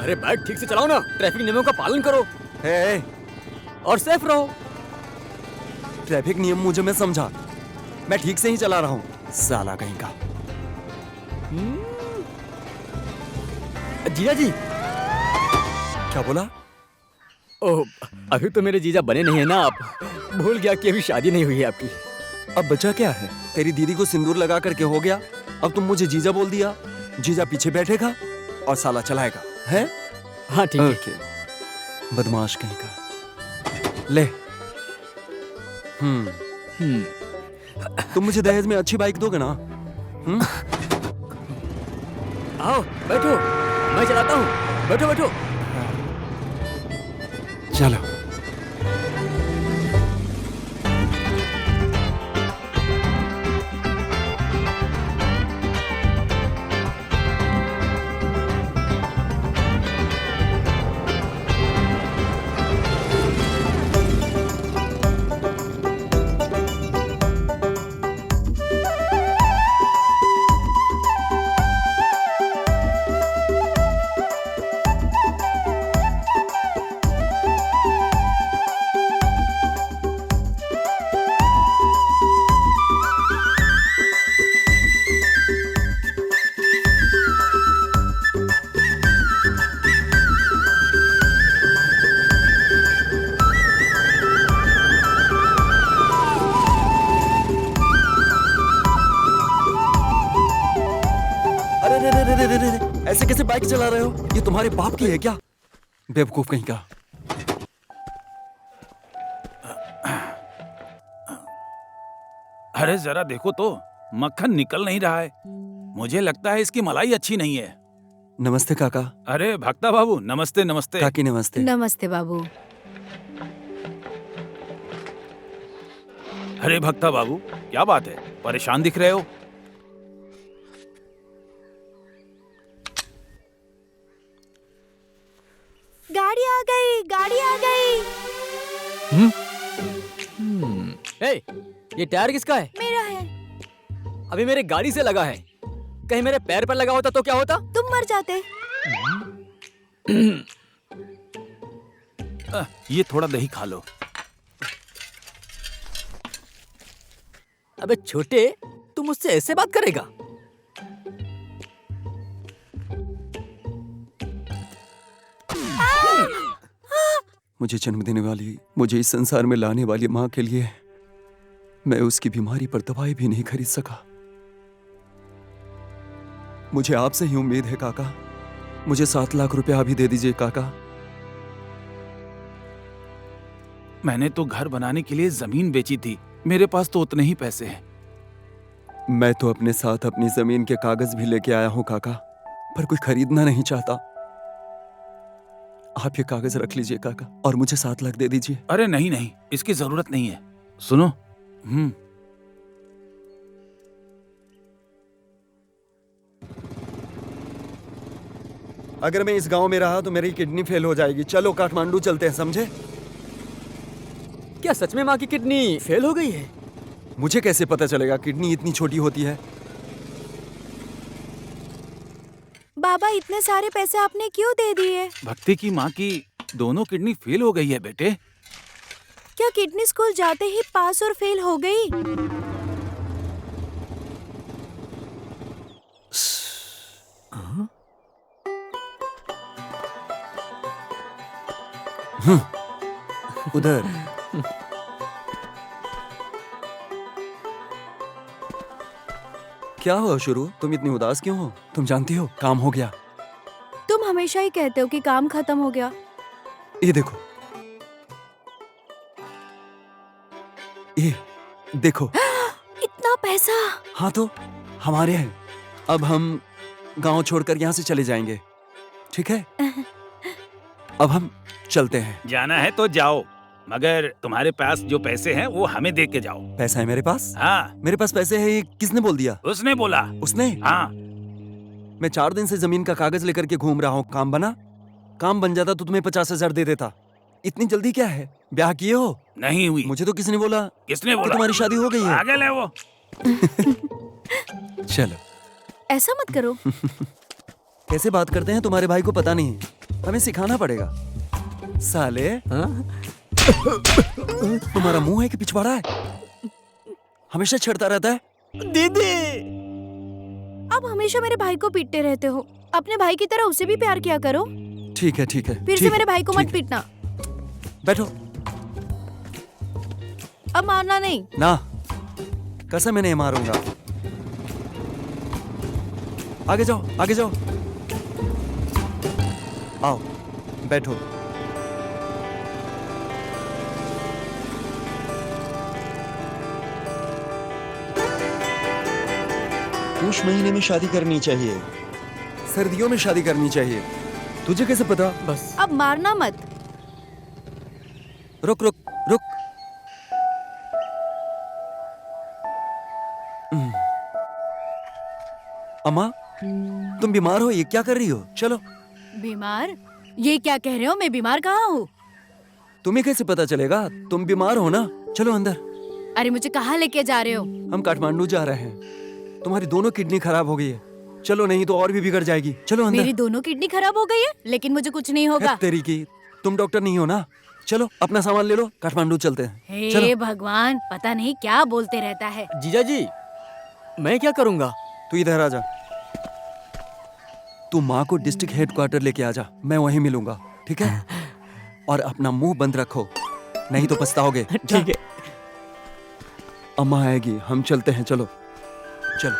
अरे बाइक ठीक से चलाओ ना, ट्रैफिक नियमों का पालन करो हे, और सेफ रहो। ट्रैफिक नियम मुझे मैं समझा, मैं ठीक से ही चला रहा हूँ। साला कहीं का। जीजा जी। क्या बोला? ओह, अभी तो मेरे जीजा बने नहीं है ना आप। भूल गया कि अभी शादी नहीं हुई है आपकी। अब बचा क्या है? तेरी दीदी को सिंदूर लगा करके हो गया, अब तुम मुझे जीजा बोल दिया। जीजा पीछे बैठेगा और साला चलाएगा, है? हाँ ठीक है। ओके। बदमाश कहीं का। ले। तुम मुझे दहेज में अच्छी बाइक दोगे ना? आओ बैठो, मैं चलाता हूँ। बैठो बैठो। चलो। अरे, ऐसे कैसे बाइक चला रहे हो? ये तुम्हारे बाप की है क्या? बेवकूफ कहीं का। अरे जरा देखो तो, मक्खन निकल नहीं रहा है। मुझे लगता है इसकी मलाई अच्छी नहीं है। नमस्ते काका। अरे भक्ता बाबू, नमस्ते नमस्ते। काकी नमस्ते। नमस्ते बाबू। अरे भक्ता बाबू, क्या बात है, परेशान दिख रहे हो? गाड़ी आ गई, गाड़ी आ गई। ए, ये टायर किसका है? मेरा है। अभी मेरे गाड़ी से लगा है, कहीं मेरे पैर पर लगा होता तो क्या होता? तुम मर जाते। ये थोड़ा दही खा लो। अबे छोटे, तू मुझसे ऐसे बात करेगा? मुझे जन्म देने वाली, मुझे इस संसार में लाने वाली माँ के लिए मैं उसकी बीमारी पर दवाई भी नहीं खरीद सका। मुझे आपसे ही उम्मीद है काका। मुझे 7 लाख रुपया अभी दे दीजिए काका। मैंने तो घर बनाने के लिए जमीन बेची थी, मेरे पास तो उतने ही पैसे हैं। मैं तो अपने साथ अपनी जमीन के कागज भी लेके आया हूं काका, पर कोई खरीदना नहीं चाहता। आप ये कागज रख लीजिए काका और मुझे 7 लाख दे दीजिए। अरे नहीं नहीं, इसकी जरूरत नहीं है। सुनो, अगर मैं इस गांव में रहा तो मेरी किडनी फेल हो जाएगी। चलो काठमांडू चलते हैं, समझे? क्या सच में माँ की किडनी फेल हो गई है? मुझे कैसे पता चलेगा? किडनी इतनी छोटी होती है। बाबा, इतने सारे पैसे आपने क्यों दे दिए? भक्ति की माँ की दोनों किडनी फेल हो गई है बेटे। क्या किडनी स्कूल जाते ही पास और फेल हो गई? उधर। क्या हुआ शुरू? तुम इतनी उदास क्यों हो? तुम जानती हो काम हो गया। तुम हमेशा ही कहते हो कि काम खत्म हो गया। ये देखो, ये देखो। इतना पैसा? हाँ तो हमारे हैं। अब हम गांव छोड़कर यहाँ से चले जाएंगे, ठीक है? अब हम चलते हैं। जाना है तो जाओ, मगर तुम्हारे पास जो पैसे हैं वो हमें दे के जाओ। पैसा है मेरे पास? हाँ। मेरे पास पैसे है, ये किसने बोल दिया? उसने बोला। उसने? हाँ। मैं 4 दिन से जमीन का कागज लेकर के घूम रहा हूँ। काम बना? काम बन जाता तो तुम्हें 50,000 दे देता। इतनी जल्दी क्या है? ब्याह किए हो? नहीं हुई। मुझे तो किसी ने बोला। किसने बोला? कि तुम्हारी शादी हो गई है। पागल है वो। चलो। ऐसा मत करो। कैसे बात करते हैं, तुम्हारे भाई को पता नहीं है। हमें सिखाना पड़ेगा। साले, हाँ? तुम्हारा मुंह है कि पिछवाड़ा है? हमेशा छेड़ता रहता है। दीदी, अब हमेशा मेरे भाई को पीटते रहते हो। अपने भाई की तरह उसे भी प्यार किया करो। ठीक है, ठीक है। फिर ठीक से है, मेरे भाई को ठीक मत है। पीटना। बैठो। अब मारना नहीं। ना, कसम मैं नहीं मारूंगा। आगे जाओ, आगे जाओ। आओ, बैठो। उस महीने में शादी करनी चाहिए। सर्दियों में शादी करनी चाहिए। तुझे कैसे पता? बस अब मारना मत। रुक रुक रुक। अम्मा, तुम बीमार हो? ये क्या कर रही हो? चलो। बीमार? ये क्या कह रहे हो? मैं बीमार कहाँ हूँ? तुम्हें कैसे पता चलेगा? तुम बीमार हो ना। चलो अंदर। अरे मुझे कहाँ लेके जा रहे हो? हम काठमांडू जा रहे हैं। तुम्हारी दोनों किडनी खराब हो गई है। चलो, नहीं तो और भी बिगड़ जाएगी। चलो अंदर। मेरी दोनों किडनी खराब हो गई है, लेकिन मुझे कुछ नहीं होगा। है तेरी की, तुम डॉक्टर नहीं हो ना। चलो, अपना सामान ले लो, काठमांडू चलते हैं। हे चलो। भगवान, पता नहीं क्या बोलते रहता है। जीजा जी, मैं क्या करूंगा? तू इधर आ जा। तू माँ को डिस्ट्रिक्ट हेडक्वार्टर लेके आ जा। मैं वहीं मिलूंगा, ठीक है? और अपना मुंह बंद रखो, नहीं तो पछताओगे। ठीक है। अम्मा आएगी, हम चलते हैं। चलो चलो।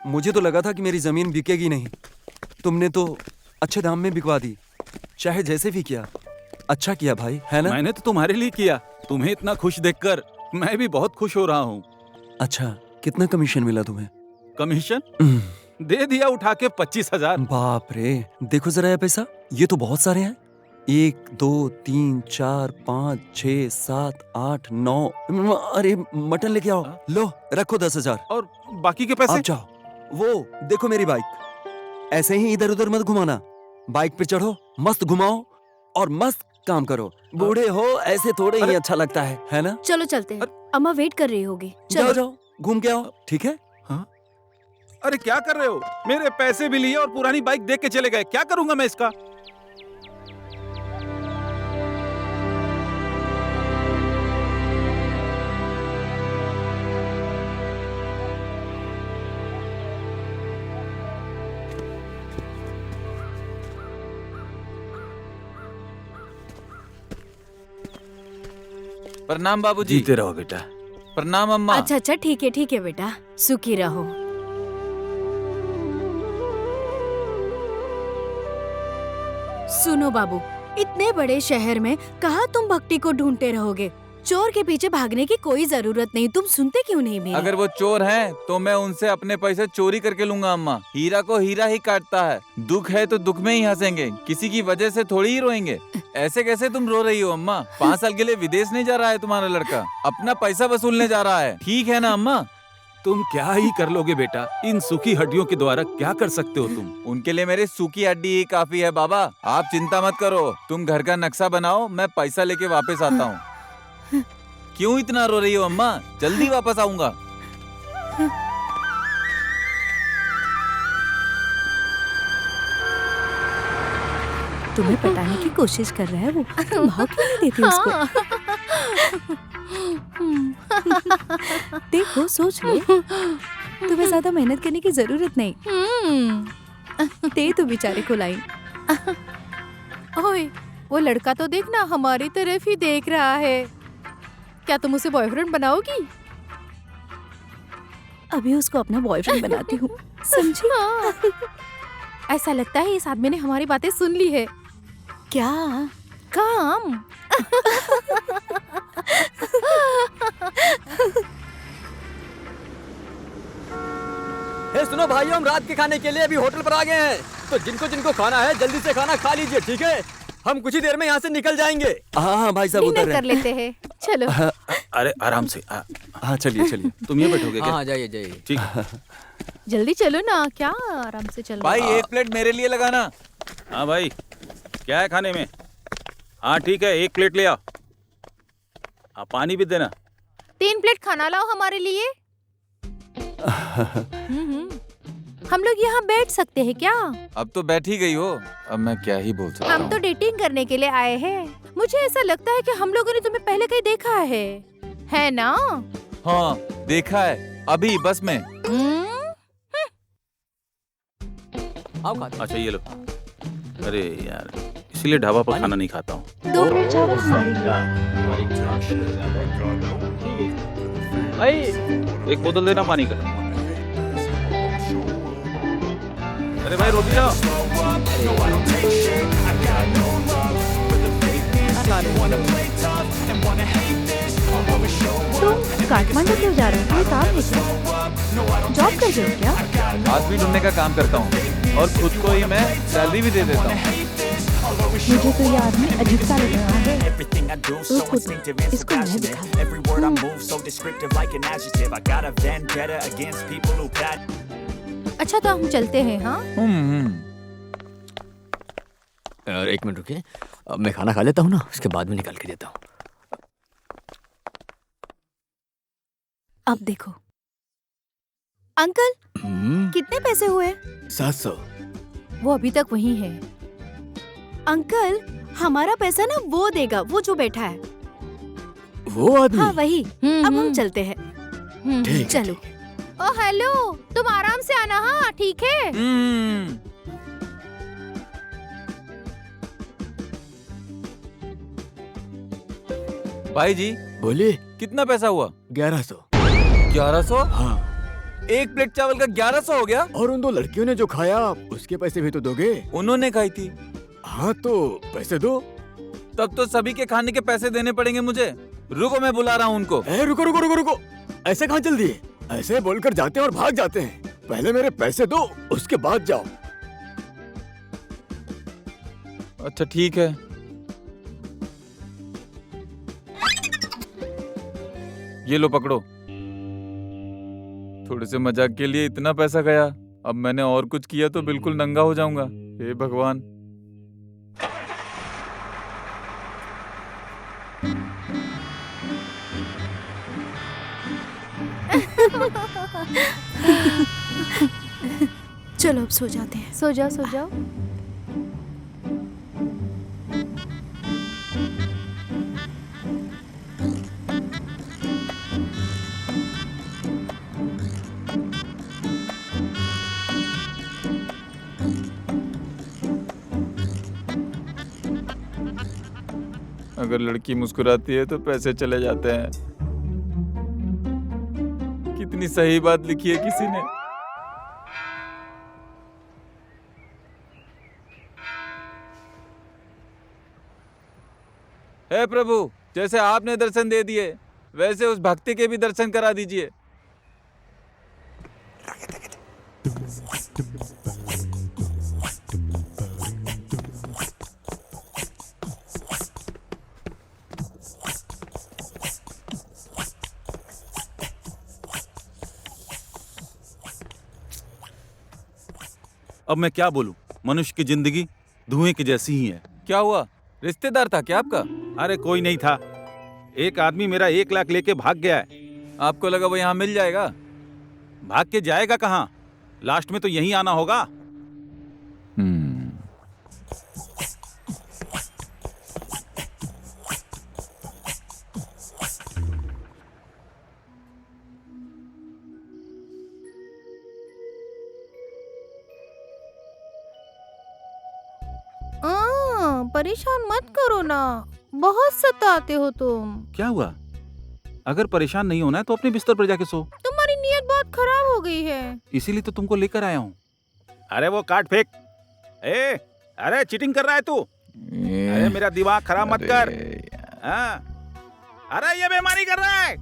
मुझे तो लगा था कि मेरी जमीन बिकेगी नहीं। तुमने तो अच्छे दाम में बिकवा दी। चाहे जैसे भी किया, अच्छा किया भाई, है ना? मैंने तो तुम्हारे लिए किया। तुम्हें इतना खुश देखकर मैं भी बहुत खुश हो रहा हूँ। अच्छा, कितना कमीशन मिला तुम्हें? कमीशन दे दिया उठा के 25,000। बाप रे, देखो जरा ये पैसा, ये तो बहुत सारे हैं। 1 2 3 4 5 6 7 8 9। अरे मटन लेके आओ। लो, रखो 10,000। और बाकी के पैसे? आप जाओ। वो देखो मेरी बाइक, ऐसे ही इधर उधर मत घुमाना। बाइक पे चढ़ो, मस्त घुमाओ और मस्त काम करो। बूढ़े हो ऐसे थोड़े ही अच्छा लगता है ना? चलो चलते हैं। अम्मा वेट कर रही होगी। जाओ चलो। जाओ, घूम के आओ, ठीक है? अरे क्या कर रहे हो? मेरे पैसे भी लिए और पुरानी बाइक देख के चले गए। क्या करूंगा मैं इसका? प्रणाम बाबूजी। जीते रहो बेटा। प्रणाम अम्मा। अच्छा ठीक है बेटा, सुखी रहो। सुनो बाबू, इतने बड़े शहर में कहाँ तुम भक्ति को ढूंढते रहोगे? चोर के पीछे भागने की कोई जरूरत नहीं। तुम सुनते क्यों नहीं मेरी? अगर वो चोर हैं, तो मैं उनसे अपने पैसे चोरी करके लूंगा अम्मा। हीरा को हीरा ही काटता है। दुख है तो दुख में ही हंसेंगे, किसी की वजह से थोड़ी ही रोएंगे। ऐसे कैसे तुम रो रही हो अम्मा? 5 साल के लिए विदेश नहीं जा रहा है तुम्हारा लड़का, अपना पैसा वसूलने जा रहा है। ठीक है ना अम्मा? तुम क्या ही कर लोगे बेटा? इन सूखी हड्डियों के द्वारा क्या कर सकते हो तुम? उनके लिए मेरी सूखी हड्डी ही काफी है बाबा। आप चिंता मत करो, तुम घर का नक्शा बनाओ, मैं पैसा लेके वापस आता हूँ। क्यों इतना रो रही हो अम्मा? जल्दी वापस आऊंगा। तुम्हें पटाने की कोशिश कर रहा है वो। भाव क्यों नहीं देती उसको? देखो, सोच लो, तुम्हें ज्यादा मेहनत करने की जरूरत नहीं। दे तो बेचारे को लाइन। ओए, वो लड़का तो देखना हमारी तरफ ही देख रहा है। क्या तुम उसे बॉयफ्रेंड बनाओगी? अभी उसको अपना बॉयफ्रेंड बनाती हूँ, समझी? हाँ। ऐसा लगता है इस आदमी ने हमारी बातें सुन ली है। क्या काम? हे सुनो भाइयों, हम रात के खाने के लिए अभी होटल पर आ गए हैं। तो जिनको जिनको खाना है जल्दी से खाना खा लीजिए, ठीक है? हम कुछ ही देर में यहाँ से निकल जाएंगे। हाँ भाई साहब, डिनर उतर कर रहे लेते हैं। चलो। अरे आराम से। हाँ चलिए चलिए। तुम ये बैठोगे क्या? हाँ जाइए जाइए। ठीक। जल्दी चलो ना, क्या आराम से चलो। भाई एक प्लेट मेरे लिए लगाना। हाँ भाई, क्या है खाने में? हाँ ठीक है, 1 प्लेट ले आओ। हाँ पानी भी देना। 3 प्लेट खाना लाओ हमारे लिए। हम लोग यहाँ बैठ सकते हैं क्या? अब तो बैठ ही गई हो, अब मैं क्या ही बोल सकता हम हूँ। तो डेटिंग करने के लिए आए हैं। मुझे ऐसा लगता है कि हम लोगों ने तुम्हें पहले कहीं देखा है ना? हाँ देखा है, अभी बस में। आओ खाते हैं। अच्छा ये लो। अरे यार, इसीलिए ढाबा पर खाना नहीं खाता हूँ। 2 प्लेट चावल भाई 1 बोतल देना पानी का। अरे भाई रोटी लाओ। तुम काठमांडू क्यों जा रहे हो? कोई काम है क्या? जॉब कर रहे हो क्या? आदमी ढूंढने का काम करता हूँ और खुद को ही मैं सैलरी भी दे देता हूँ। मुझे तो ये आदमी अजीब सा लग रहा है। Everything I do so instinctive and so इसको मैं passionate. दिखाऊं। Every word I move so descriptive like an adjective. I got a vendetta against people who pat. अच्छा तो हम चलते हैं। हाँ यार 1 मिनट रुकिए, अब मैं खाना खा लेता हूँ ना, उसके बाद में निकाल के देता हूँ। अब देखो अंकल, कितने पैसे हुए? 700। वो अभी तक वही है। अंकल हमारा पैसा ना वो देगा, वो जो बैठा है। वो आदमी? हाँ वही। अब हम चलते हैं। ठीक है, चलो। ठीक है। ओ हेलो, तुम आराम से आना। हाँ ठीक है। भाई जी बोलिए। कितना पैसा हुआ? 1100। 1100? हाँ। 1 प्लेट चावल का 1100 हो गया? और उन 2 लड़कियों ने जो खाया उसके पैसे भी तो दोगे? उन्होंने खाई थी। हाँ तो पैसे दो। तब तो सभी के खाने के पैसे देने पड़ेंगे मुझे। रुको मैं बुला रहा हूँ उनको। रुको रुको रुको रुको, ऐसे कहाँ चल दिए? ऐसे बोलकर जाते हैं और भाग जाते हैं। पहले मेरे पैसे दो, उसके बाद जाओ। अच्छा ठीक है। ये लो पकड़ो। थोड़े से मजाक के लिए इतना पैसा गया, अब मैंने और कुछ किया तो बिल्कुल नंगा हो जाऊंगा। हे भगवान। चलो अब सो जाते हैं। सो जाओ सो जाओ। अगर लड़की मुस्कुराती है तो पैसे चले जाते हैं। कितनी सही बात लिखी है किसी ने। हे प्रभु, जैसे आपने दर्शन दे दिए वैसे उस भक्ति के भी दर्शन करा दीजिए। अब मैं क्या बोलूं? मनुष्य की जिंदगी धुएं की जैसी ही है। क्या हुआ? रिश्तेदार था क्या आपका? अरे कोई नहीं था। एक आदमी मेरा 1 लाख लेके भाग गया है। आपको लगा वो यहाँ मिल जाएगा? भाग के जाएगा कहाँ? लास्ट में तो यहीं आना होगा। परेशान मत करो ना, बहुत सताते हो तुम। क्या हुआ? अगर परेशान नहीं होना है तो अपने बिस्तर पर जाके सो। तुम्हारी नीयत बहुत खराब हो गई है। इसीलिए तो तुमको लेकर आया हूँ। अरे वो काट फेंक। अरे चीटिंग कर रहा है तू। अरे मेरा दिमाग खराब मत कर। अरे ये बेईमानी कर रहा है।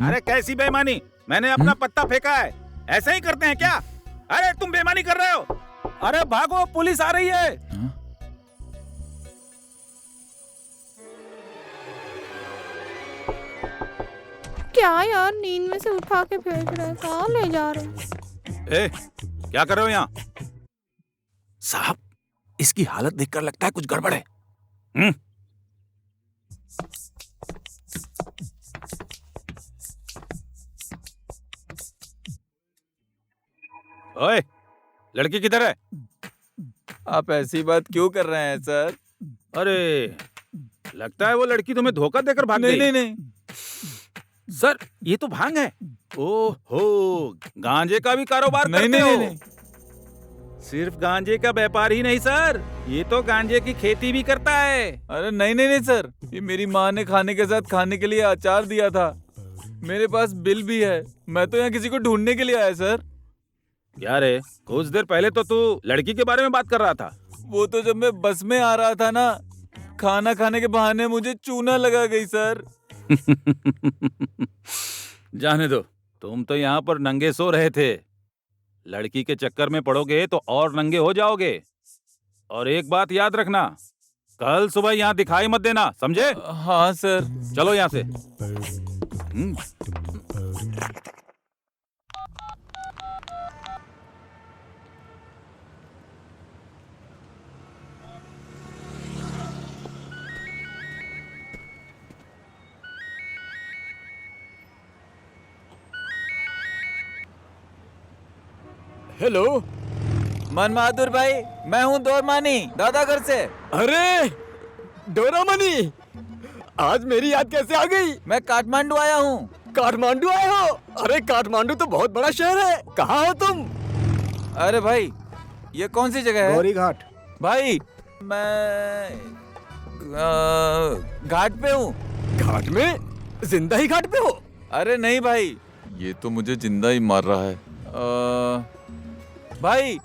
अरे कैसी बेईमानी? मैंने अपना पत्ता फेंका है। ऐसे ही करते हैं क्या? अरे तुम बेईमानी कर रहे हो। अरे भागो, पुलिस आ रही है। क्या यार, नींद में से उठा के फेंक रहे हैं, कहाँ ले जा रहे हैं? ए, क्या कर रहे हो यहाँ? साहब, इसकी हालत देखकर लगता है कुछ गड़बड़ है। ओए, लड़की किधर है? आप ऐसी बात क्यों कर रहे हैं सर? अरे, लगता है वो लड़की तुम्हें धोखा देकर भाग नहीं गई। नहीं नहीं सर, ये तो भांग है। ओहो, गांजे का भी कारोबार नहीं करते नहीं हो? नहीं सिर्फ गांजे का व्यापार ही नहीं सर, ये तो गांजे की खेती भी करता है। अरे नहीं नहीं नहीं सर, ये मेरी माँ ने खाने के साथ खाने के लिए अचार दिया था। मेरे पास बिल भी है। मैं तो यहाँ किसी को ढूंढने के लिए आया सर। क्या रे, कुछ देर पहले तो तू लड़की के बारे में बात कर रहा था। वो तो जब मैं बस में आ रहा था ना, खाना खाने के बहाने मुझे चूना लगा गई सर। जाने दो, तुम तो यहाँ पर नंगे सो रहे थे। लड़की के चक्कर में पड़ोगे तो और नंगे हो जाओगे। और एक बात याद रखना, कल सुबह यहाँ दिखाई मत देना, समझे? हाँ सर। चलो यहाँ से। हेलो। मन बहादुर भाई, मैं हूँ दोरमानी, दादा घर से। अरे डोरामनी, आज मेरी याद कैसे आ गई? मैं काठमांडू आया हूँ। काठमांडू आए हो? अरे काठमांडू तो बहुत बड़ा शहर है, कहाँ हो तुम? अरे भाई, ये कौन सी जगह है? गौरी घाट। भाई मैं घाट पे हूँ। घाट में? जिंदा ही घाट पे हो? अरे नहीं भाई, ये तो मुझे जिंदा ही मार रहा है। भाई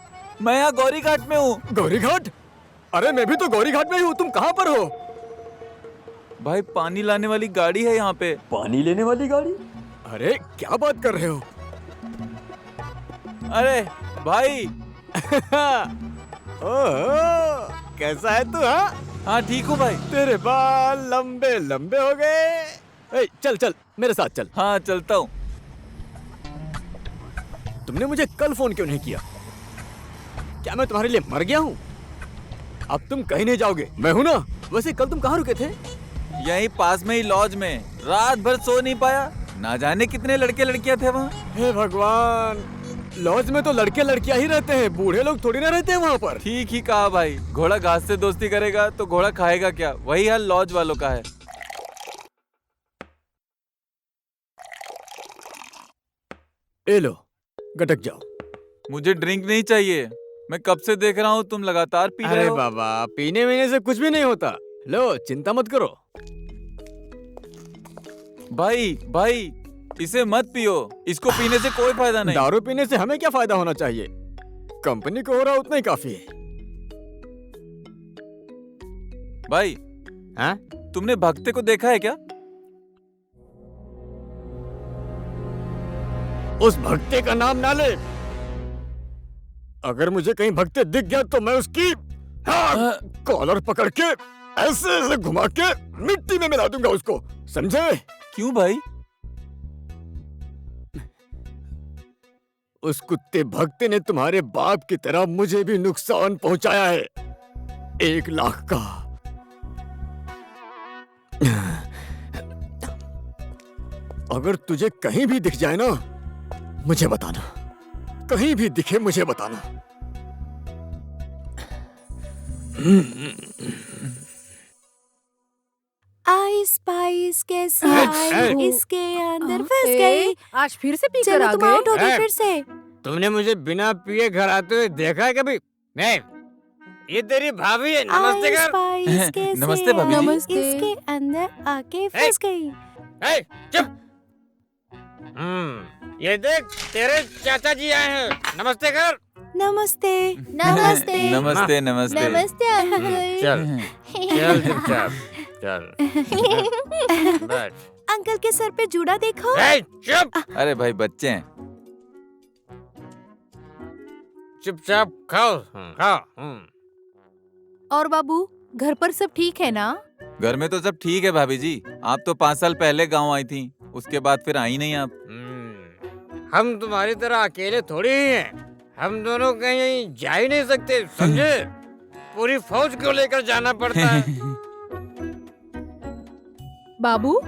मैं यहाँ गौरी घाट में हूँ। गौरी घाट? अरे मैं भी तो गौरी घाट में ही हूँ, तुम कहाँ पर हो? भाई पानी लाने वाली गाड़ी है यहाँ पे। पानी लेने वाली गाड़ी? अरे क्या बात कर रहे हो? अरे भाई। ओहो, कैसा है तू? हाँ ठीक हूँ भाई। तेरे बाल लंबे लंबे हो गए। ए, चल चल मेरे साथ चल। हाँ चलता हूँ। तुमने मुझे कल फोन क्यों नहीं किया? क्या मैं तुम्हारे लिए मर गया हूँ? अब तुम कहीं नहीं जाओगे, मैं हूँ ना। वैसे कल तुम कहाँ रुके थे? यहीं पास में ही लॉज में। रात भर सो नहीं पाया, ना जाने कितने लड़के लड़कियां थे वहाँ। हे भगवान, लॉज में तो लड़के लड़कियां ही रहते हैं, बूढ़े लोग थोड़ी ना रहते हैं वहाँ पर। ठीक ही कहा भाई, घोड़ा घास से दोस्ती करेगा तो घोड़ा खाएगा क्या? वही हाल लॉज वालों का है। ए लो, गटक जाओ। मुझे ड्रिंक नहीं चाहिए, मैं कब से देख रहा हूँ तुम लगातार पी रहे अरे हो। बाबा, पीने वीने से कुछ भी नहीं होता। लो, चिंता मत करो। भाई भाई, इसे मत पियो, इसको पीने से कोई फायदा नहीं। दारू पीने से हमें क्या फायदा होना चाहिए? कंपनी को हो रहा उतना ही काफी है। भाई हाँ? तुमने भक्ते को देखा है क्या? उस भक्ते का नाम ना ले। अगर मुझे कहीं भक्ते दिख गया तो मैं उसकी कॉलर पकड़ के ऐसे ऐसे घुमा के मिट्टी में मिला दूंगा उसको, समझे? क्यों भाई? उस कुत्ते भक्ते ने तुम्हारे बाप की तरह मुझे भी नुकसान पहुंचाया है, 1 लाख का। अगर तुझे कहीं भी दिख जाए ना, मुझे बताना। कहीं भी दिखे मुझे बताना। आइस स्पाइस कैसे आई इसके अंदर फंस गई। आज फिर से पी कर चलो आ तुम गए। आउट हो गए फिर से। तुमने मुझे बिना पिए घर आते हुए देखा है कभी? नहीं। ये तेरी भाभी है, नमस्ते आइस कर। स्पाइस कैसे नमस्ते भाभी जी। आई नमस्ते। इसके अंदर आके फंस गई। ए, चुप। ये देख, तेरे चाचा जी आए हैं, नमस्ते कर। नमस्ते नमस्ते नमस्ते नमस्ते। नमस्ते अंकल। चल चुपचाप चल। बैठ। अंकल के सर पे जूड़ा देखो। ए, चुप। अरे भाई बच्चे हैं। चुपचाप खाओ खाओ। और बाबू, घर पर सब ठीक है ना? घर में तो सब ठीक है भाभी जी। आप तो 5 साल पहले गांव आई थी, उसके बाद फिर आई नहीं आप। हम तुम्हारी तरह अकेले थोड़ी ही हैं। हम दोनों कहीं जा ही नहीं सकते, समझे? पूरी फौज को लेकर जाना पड़ता है। बाबू,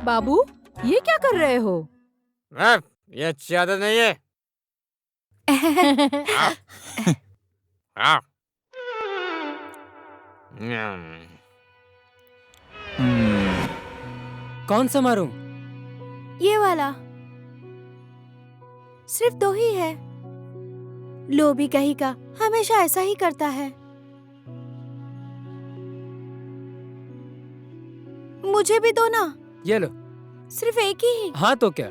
बाबू, ये क्या कर रहे हो? ये अच्छी आदत नहीं है। कौन सा मारूं? ये वाला सिर्फ 2 ही है। लोभी कहीं का हमेशा ऐसा ही करता है। मुझे भी दो ना। ये लो। सिर्फ एक ही। हाँ तो क्या?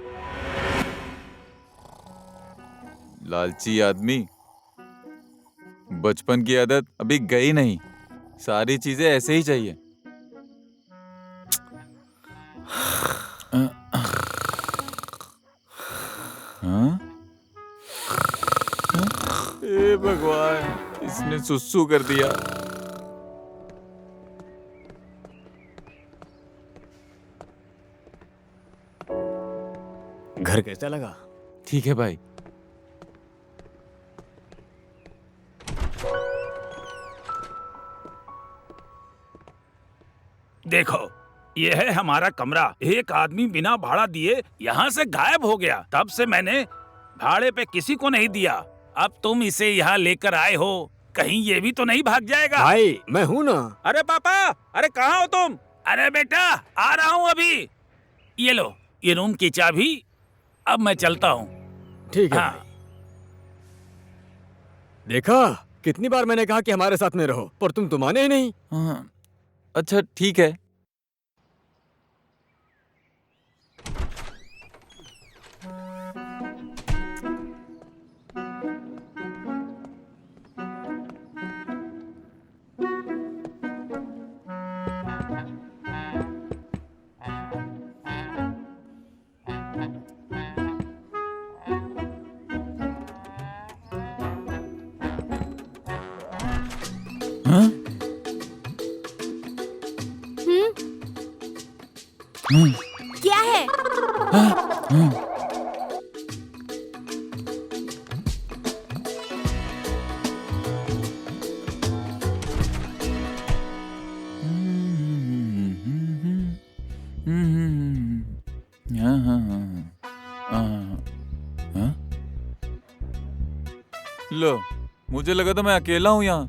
लालची आदमी, बचपन की आदत अभी गई नहीं, सारी चीजें ऐसे ही चाहिए। हाँ? हे भगवान, इसने सुसु कर दिया। घर कैसा लगा? ठीक है भाई। देखो, ये है हमारा कमरा। एक आदमी बिना भाड़ा दिए यहाँ से गायब हो गया। तब से मैंने भाड़े पे किसी को नहीं दिया। अब तुम इसे यहाँ लेकर आए हो, कहीं ये भी तो नहीं भाग जाएगा? भाई मैं हूँ ना। अरे पापा, अरे कहाँ हो तुम? अरे बेटा, आ रहा हूँ अभी। ये लो, ये रूम की चाबी। अब मैं चलता हूँ। ठीक है। हाँ। देखा, कितनी बार मैंने कहा कि हमारे साथ में रहो, पर तुम तो माने ही नहीं। हाँ, अच्छा ठीक है। हाँ? क्या है? लो, मुझे लगा था मैं अकेला हूँ यहाँ।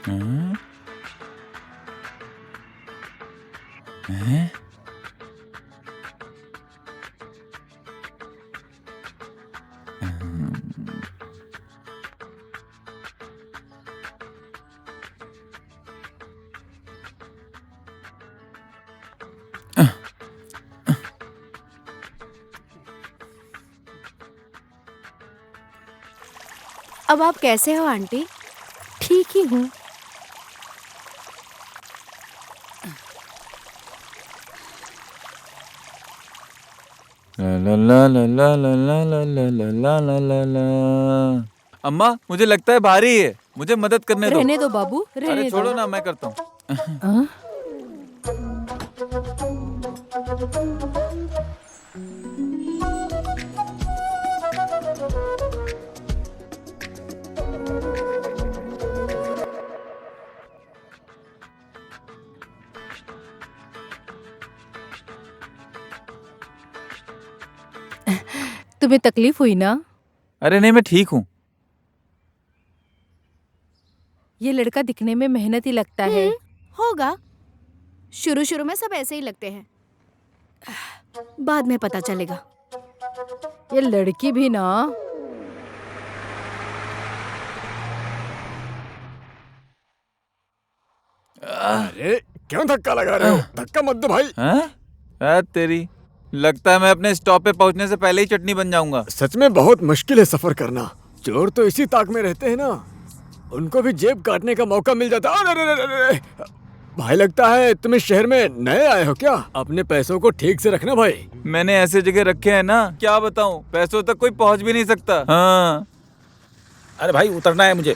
हाँ? हैं? अब आप कैसे हो आंटी? ठीक ही हूँ। ला ला ला ला ला ला ला ला ला ला ला ला ला। अम्मा, मुझे लगता है भारी है, मुझे मदद करने दो। रहने दो बाबू, अरे रहने छोड़ो दो। ना, मैं करता हूँ। हाँ? तुम्हें तकलीफ हुई ना? अरे नहीं, मैं ठीक हूँ। ये लड़का दिखने में मेहनती लगता है। होगा। शुरू शुरू में सब ऐसे ही लगते हैं, बाद में पता चलेगा। ये लड़की भी ना। अरे क्यों धक्का लगा रहे हो? धक्का मत दो भाई। हैं? तेरी, लगता है मैं अपने स्टॉप पे पहुंचने से पहले ही चटनी बन जाऊंगा। सच में बहुत मुश्किल है सफर करना। चोर तो इसी ताक में रहते हैं ना, उनको भी जेब काटने का मौका मिल जाता। अरे अरे अरे अरे। भाई लगता है तुम इस शहर में नए आए हो क्या? अपने पैसों को ठीक से रखना भाई। मैंने ऐसे जगह रखे हैं ना, क्या बताऊं, पैसों तक कोई पहुंच भी नहीं सकता। हाँ। अरे भाई उतरना है मुझे।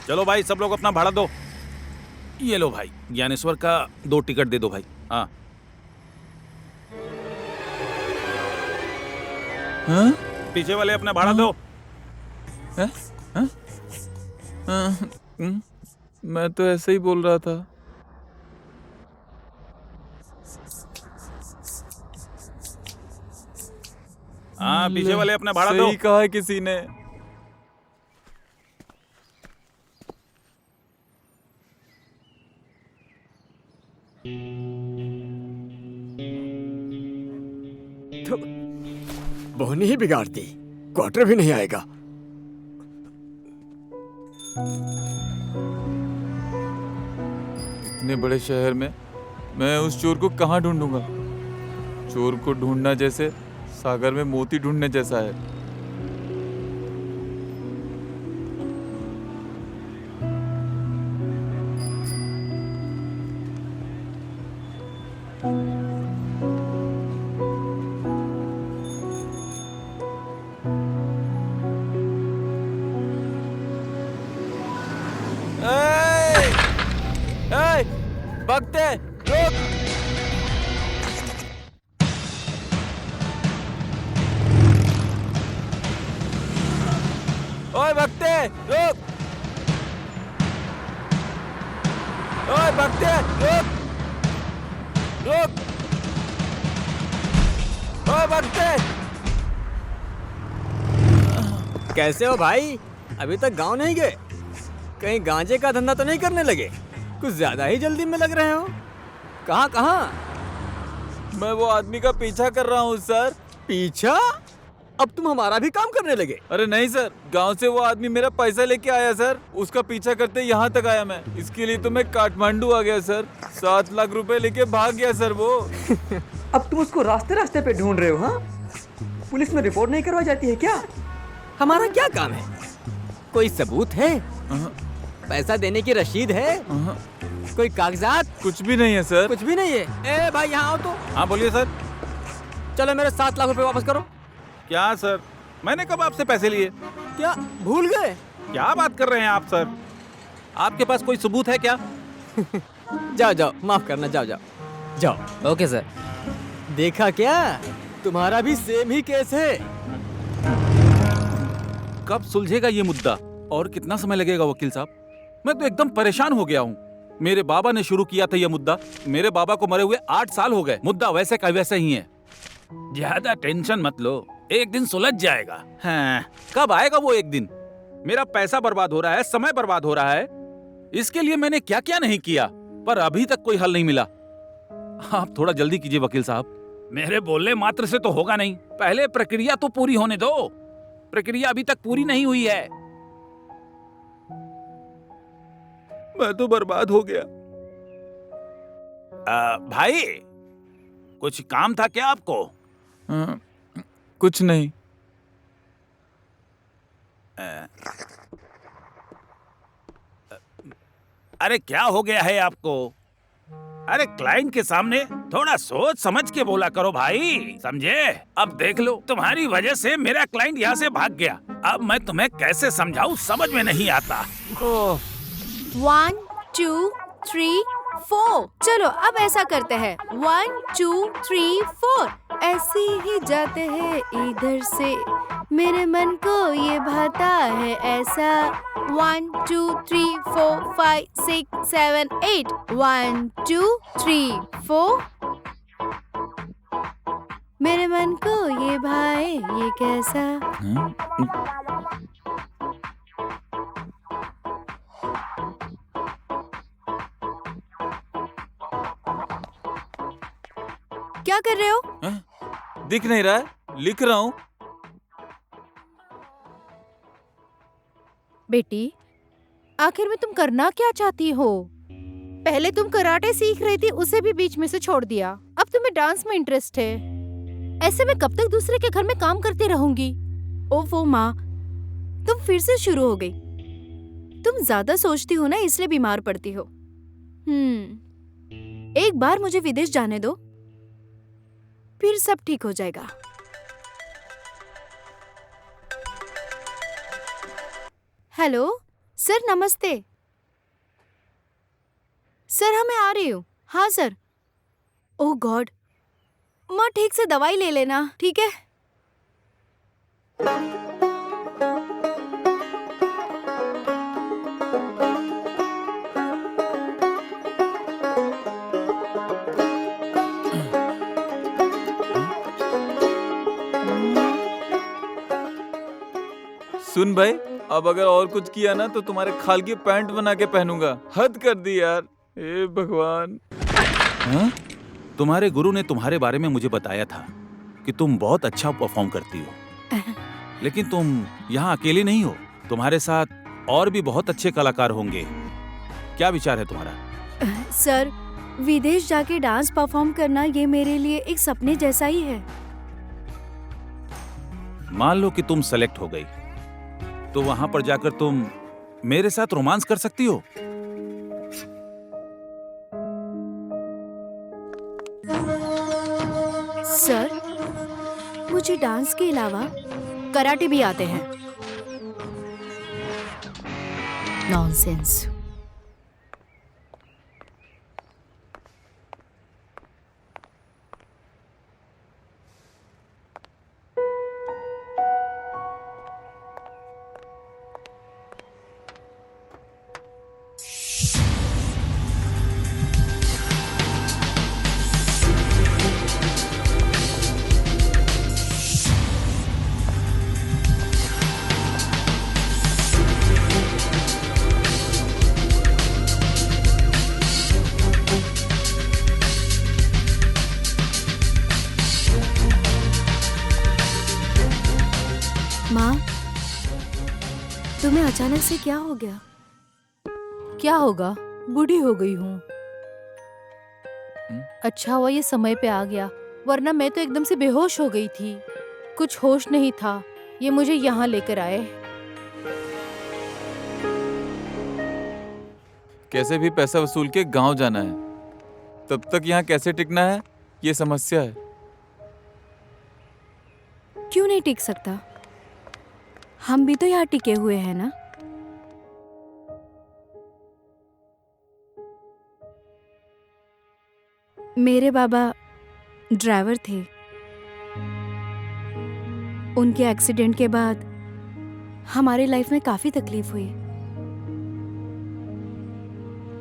चलो भाई सब लोग अपना भाड़ा दो। ये लो भाई, ज्ञानेश्वर का 2 टिकट दे दो भाई। हाँ हाँ? पीछे वाले अपना भाड़ा दो। हाँ? हाँ? मैं तो ऐसे ही बोल रहा था। हाँ पीछे वाले अपना भाड़ा दो। सही कहा है किसी ने। तो बोनी ही बिगाड़ती, क्वार्टर भी नहीं आएगा। इतने बड़े शहर में मैं उस चोर को कहाँ ढूंढूंगा? चोर को ढूंढना जैसे सागर में मोती ढूंढने जैसा है। भगते रुक! ओए भगते रुक! ओए भगते रुक! रुक! ओए भगते! कैसे हो भाई? अभी तक गांव नहीं गए? कहीं गांजे का धंधा तो नहीं करने लगे? कुछ ज्यादा ही जल्दी में लग रहे हो। कहाँ कहाँ? मैं वो आदमी का पीछा कर रहा हूँ सर। पीछा? अब तुम हमारा भी काम करने लगे? अरे नहीं सर, गांव से वो आदमी मेरा पैसा लेके आया सर। उसका पीछा करते यहाँ तक आया मैं। इसके लिए तो मैं काठमांडू आ गया सर। 7 लाख रुपए लेके भाग गया सर वो। अब तुम उसको रास्ते रास्ते पे ढूंढ रहे हो? हाँ, पुलिस में रिपोर्ट नहीं करवाई जाती है क्या? हमारा क्या काम है? कोई सबूत है? पैसा देने की रसीद है? कोई कागजात? कुछ भी नहीं है सर। कुछ भी नहीं है। ए भाई यहाँ आओ तो। हाँ बोलिए सर। चलो मेरे 7 लाख रुपए वापस करो। क्या सर, मैंने कब आपसे पैसे लिए? क्या भूल गए? क्या बात कर रहे हैं आप सर? आपके पास कोई सबूत है क्या? जाओ जाओ, माफ करना, जाओ जाओ जाओ। Okay sir. देखा क्या, तुम्हारा भी सेम ही केस है। कब सुलझेगा ये मुद्दा और कितना समय लगेगा वकील साहब? मैं तो एकदम परेशान हो गया हूँ। मेरे बाबा ने शुरू किया था ये मुद्दा। मेरे बाबा को मरे हुए 8 साल हो गए। मुद्दा वैसे का वैसे ही है। ज्यादा टेंशन मत लो, एक दिन सुलझ जाएगा। हाँ, कब आएगा वो एक दिन? मेरा पैसा बर्बाद हो रहा है, समय बर्बाद हो रहा है। इसके लिए मैंने क्या क्या नहीं किया, पर अभी तक कोई हल नहीं मिला। आप थोड़ा जल्दी कीजिए वकील साहब। मेरे बोलने मात्र से तो होगा नहीं, पहले प्रक्रिया तो पूरी होने दो। प्रक्रिया अभी तक पूरी नहीं हुई है। मैं तो बर्बाद हो गया। भाई, कुछ काम था क्या आपको? कुछ नहीं। अरे क्या हो गया है आपको? अरे क्लाइंट के सामने थोड़ा सोच समझ के बोला करो भाई, समझे? अब देख लो, तुम्हारी वजह से मेरा क्लाइंट यहाँ से भाग गया। अब मैं तुम्हें कैसे समझाऊं, समझ में नहीं आता। 1 2 3 4। चलो अब ऐसा करते हैं, 1 2 3 4। ऐसे ही जाते हैं इधर से, मेरे मन को ये भाता है ऐसा। 1 2 3 4 5 6 7 8। 1 2 3 4। मेरे मन को ये भाए ये कैसा। क्या कर रहे हो? दिख नहीं रहा है, लिख रहा हूँ। बेटी, आखिर में तुम करना क्या चाहती हो? पहले तुम कराटे सीख रही थी, उसे भी बीच में से छोड़ दिया। अब तुम्हें डांस में इंटरेस्ट है। ऐसे में कब तक दूसरे के घर में काम करती रहूंगी? ओफो माँ, तुम फिर से शुरू हो गई। तुम ज्यादा सोचती हो ना, इसलिए बीमार पड़ती हो। एक बार मुझे विदेश जाने दो, फिर सब ठीक हो जाएगा। हेलो सर, नमस्ते सर। हाँ, मैं आ रही हूँ। हाँ सर। ओह गॉड, माँ ठीक से दवाई ले लेना, ठीक है? सुन भाई, अब अगर और कुछ किया ना तो तुम्हारे खाल की पैंट बना के पहनूंगा। हद कर दी यार, हे भगवान। हाँ? तुम्हारे गुरु ने तुम्हारे बारे में मुझे बताया था कि तुम बहुत अच्छा परफॉर्म करती हो, लेकिन तुम यहाँ अकेली नहीं हो, तुम्हारे साथ और भी बहुत अच्छे कलाकार होंगे। क्या विचार है तुम्हारा? सर, विदेश जाके डांस परफॉर्म करना ये मेरे लिए एक सपने जैसा ही है। मान लो कि तुम सेलेक्ट हो गई, तो वहां पर जाकर तुम मेरे साथ रोमांस कर सकती हो। सर, मुझे डांस के अलावा कराटे भी आते हैं। नॉनसेंस। माँ, तुम्हें अचानक से क्या हो गया? क्या होगा, बूढ़ी हो गई हूँ। अच्छा हुआ ये समय पे आ गया, वरना मैं तो एकदम से बेहोश हो गई थी। कुछ होश नहीं था, ये मुझे यहाँ लेकर आए। कैसे भी पैसा वसूल के गांव जाना है, तब तक यहाँ कैसे टिकना है ये समस्या है। क्यों नहीं टिक सकता? हम भी तो यहाँ टिके हुए हैं ना। मेरे बाबा ड्राइवर थे। उनके एक्सीडेंट के बाद हमारी लाइफ में काफी तकलीफ हुई।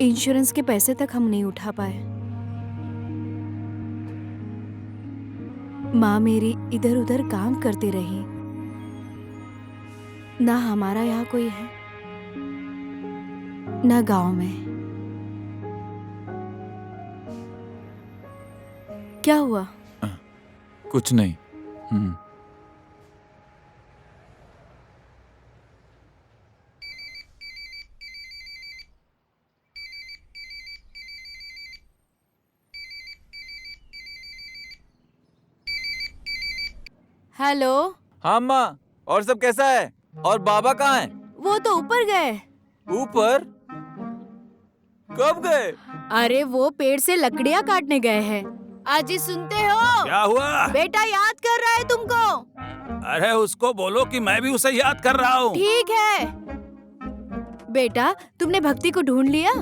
इंश्योरेंस के पैसे तक हम नहीं उठा पाए। माँ मेरी इधर उधर काम करती रही। ना हमारा यहाँ कोई है, ना गांव में। क्या हुआ? कुछ नहीं। हेलो। हाँ अम्मा, और सब कैसा है? और बाबा कहाँ हैं? वो तो ऊपर गए। ऊपर? कब गए? अरे वो पेड़ से लकड़ियाँ काटने गए हैं। अजी सुनते हो? क्या हुआ? बेटा याद कर रहा है तुमको। अरे उसको बोलो कि मैं भी उसे याद कर रहा हूँ। ठीक है। बेटा, तुमने भक्ति को ढूंढ लिया?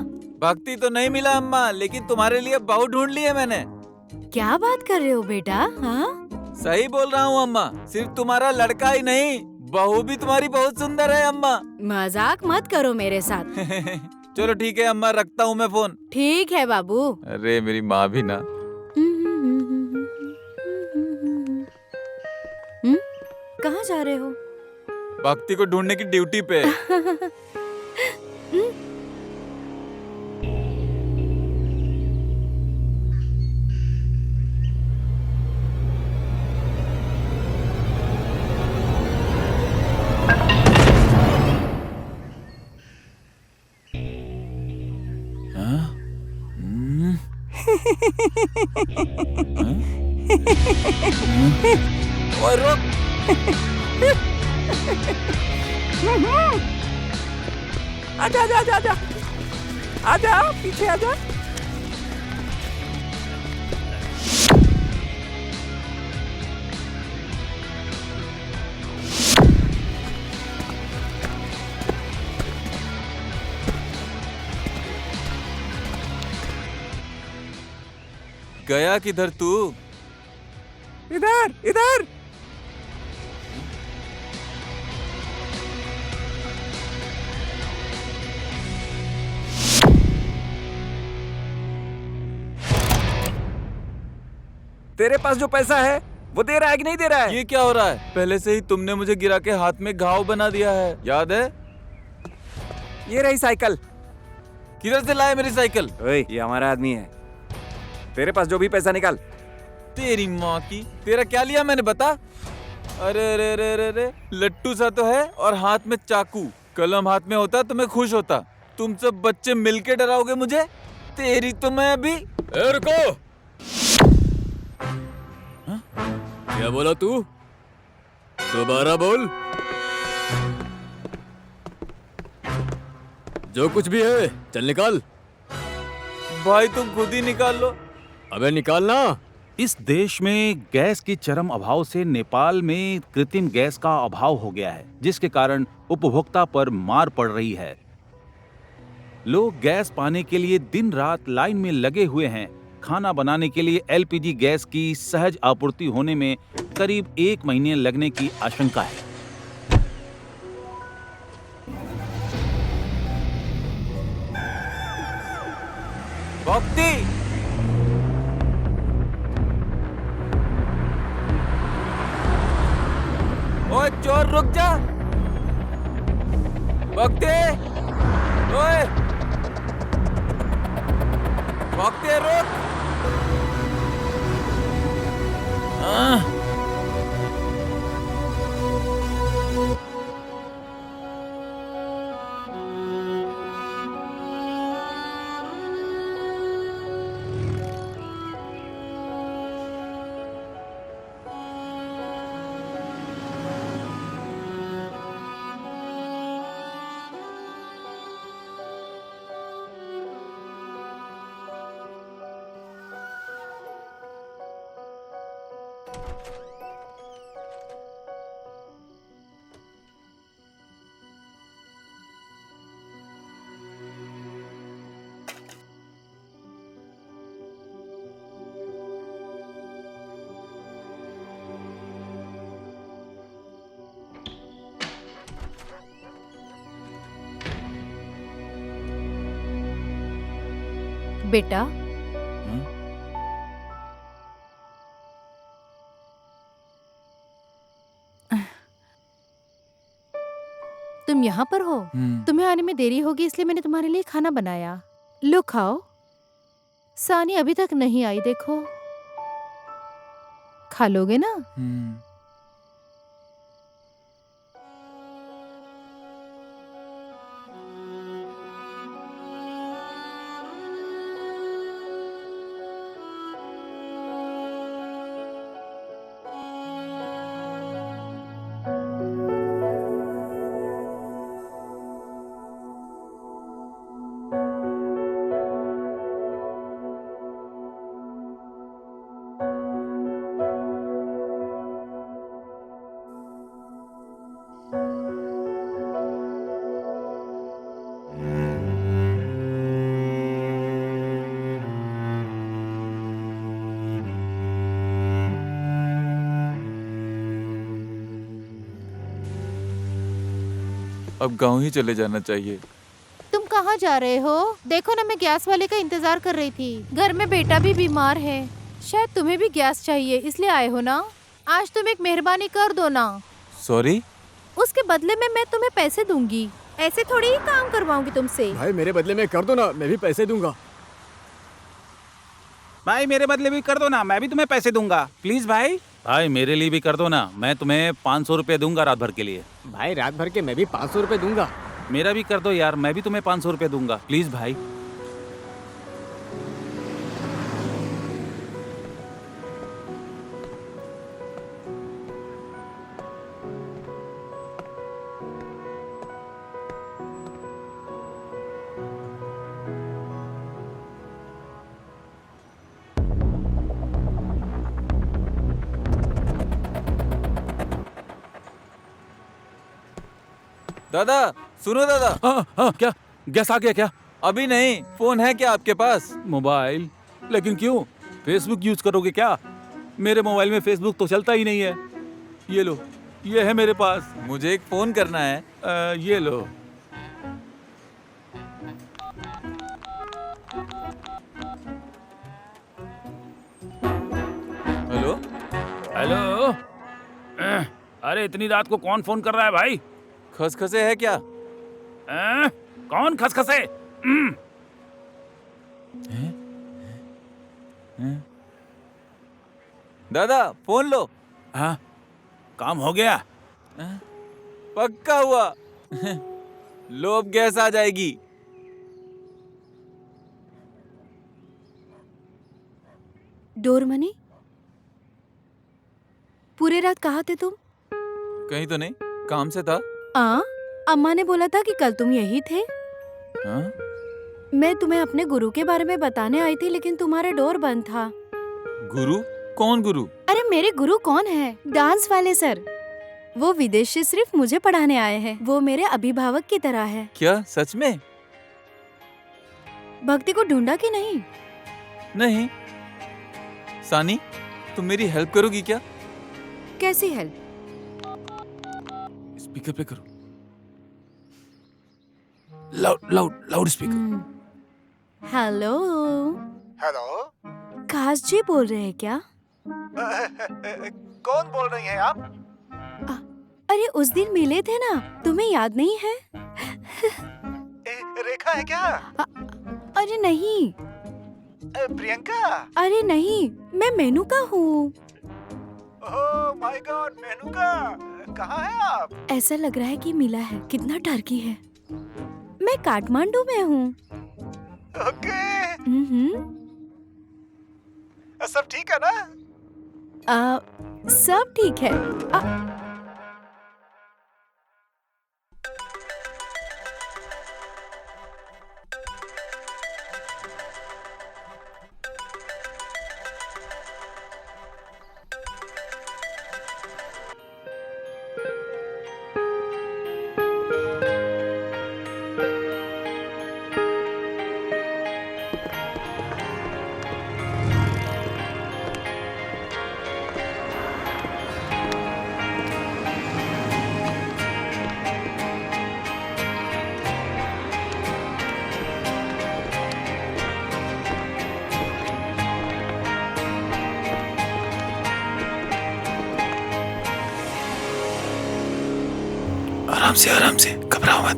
भक्ति तो नहीं मिला अम्मा, लेकिन तुम्हारे लिए बहू ढूंढ ली है मैंने। क्या बात कर रहे हो बेटा? हाँ? सही बोल रहा हूँ अम्मा, सिर्फ तुम्हारा लड़का ही नहीं, बहू भी तुम्हारी बहुत सुंदर है अम्मा। मजाक मत करो मेरे साथ। चलो ठीक है अम्मा, रखता हूँ मैं फोन। ठीक है बाबू। अरे मेरी माँ भी ना। कहाँ जा रहे हो? भक्ति को ढूंढने की ड्यूटी पे। और रुक। आजा आजा आजा आजा आजा, पीछे आजा। गया किधर तू? इधर इधर। तेरे पास जो पैसा है वो दे रहा है कि नहीं दे रहा है? ये क्या हो रहा है? पहले से ही तुमने मुझे गिरा के हाथ में घाव बना दिया है, याद है? ये रही साइकिल। किधर से लाए मेरी साइकिल? ओए, ये हमारा आदमी है। तेरे पास जो भी पैसा निकाल। तेरी माँ की, तेरा क्या लिया मैंने बता? अरे रे रे रे रे, लट्टू सा तो है और हाथ में चाकू। कलम हाथ में होता तो मैं खुश होता। तुम सब बच्चे मिलके डराओगे मुझे? तेरी तो मैं अभी। रुको। क्या बोला तू? दोबारा बोल। जो कुछ भी है चल निकाल। भाई तुम खुद ही निकाल लो। अबे निकालना। इस देश में गैस की चरम अभाव से नेपाल में कृत्रिम गैस का अभाव हो गया है, जिसके कारण उपभोक्ता पर मार पड़ रही है। लोग गैस पाने के लिए दिन रात लाइन में लगे हुए हैं। खाना बनाने के लिए एलपीजी गैस की सहज आपूर्ति होने में करीब 1 महीने लगने की आशंका है। भक्ति, ओए चोर रुक जा। भक्ति, ओए भक्ति रुक। बेटा, तुम यहाँ पर हो? तुम्हें आने में देरी होगी इसलिए मैंने तुम्हारे लिए खाना बनाया। लो खाओ। सानी अभी तक नहीं आई, देखो। खा लोगे ना? अब गांव ही चले जाना चाहिए। तुम कहाँ जा रहे हो? देखो ना, मैं गैस वाले का इंतजार कर रही थी। घर में बेटा भी बीमार है। शायद तुम्हें भी गैस चाहिए इसलिए आए हो ना? आज तुम एक मेहरबानी कर दो ना। सॉरी। उसके बदले में मैं तुम्हें पैसे दूंगी। ऐसे थोड़ी ही काम करवाऊंगी तुमसे। भाई मेरे बदले में कर दो ना, मैं भी पैसे दूंगा। भाई मेरे बदले भी कर दो ना, मैं भी तुम्हें पैसे दूंगा। प्लीज भाई। भाई मेरे लिए भी कर दो ना, मैं तुम्हें 500 रुपए दूंगा रात भर के लिए। भाई रात भर के मैं भी 500 रुपए दूंगा। मेरा भी कर दो यार, मैं भी तुम्हें 500 रुपए दूंगा। प्लीज भाई। दादा सुनो दादा। हाँ क्या गैस आ गया क्या? अभी नहीं। फोन है क्या आपके पास? मोबाइल? लेकिन क्यों? फेसबुक यूज करोगे क्या? मेरे मोबाइल में फेसबुक तो चलता ही नहीं है। ये लो, ये है मेरे पास। मुझे एक फोन करना है। ये लो। हेलो। हेलो। अरे इतनी रात को कौन फोन कर रहा है भाई? खसखसे है क्या? कौन खसखसे? दादा फोन लो। हाँ, काम हो गया। पक्का हुआ। लो अब गैस आ जाएगी। डोरमनी, पूरे रात कहाँ थे तुम? कहीं तो नहीं, काम से था। अम्मा ने बोला था कि कल तुम यही थे। हाँ? मैं तुम्हें अपने गुरु के बारे में बताने आई थी, लेकिन तुम्हारा डोर बंद था। गुरु? कौन गुरु? अरे मेरे गुरु कौन है? डांस वाले सर। वो विदेश से सिर्फ मुझे पढ़ाने आए हैं। वो मेरे अभिभावक की तरह है। क्या सच में? भक्ति को ढूंढा कि नहीं? नहीं। सानी, तुम मेरी हेल्प करोगी क्या? कैसी हेल्प? स्पीकर पे करो। Loud speaker. हेलो। हेलो। खास जी बोल रहे हैं क्या? कौन बोल रही हैं आप? अरे उस दिन मिले थे ना, तुम्हें याद नहीं है? रेखा है क्या? अरे नहीं। प्रियंका? अरे नहीं, मैं मेनका हूँ। ओह माय गॉड, मेनका, कहाँ हैं आप? ऐसा लग रहा है कि मिला है। कितना टर्की है। मैं काठमांडू में हूँ। ओके। सब ठीक है ना? सब ठीक है। आराम से, घबराओ मत।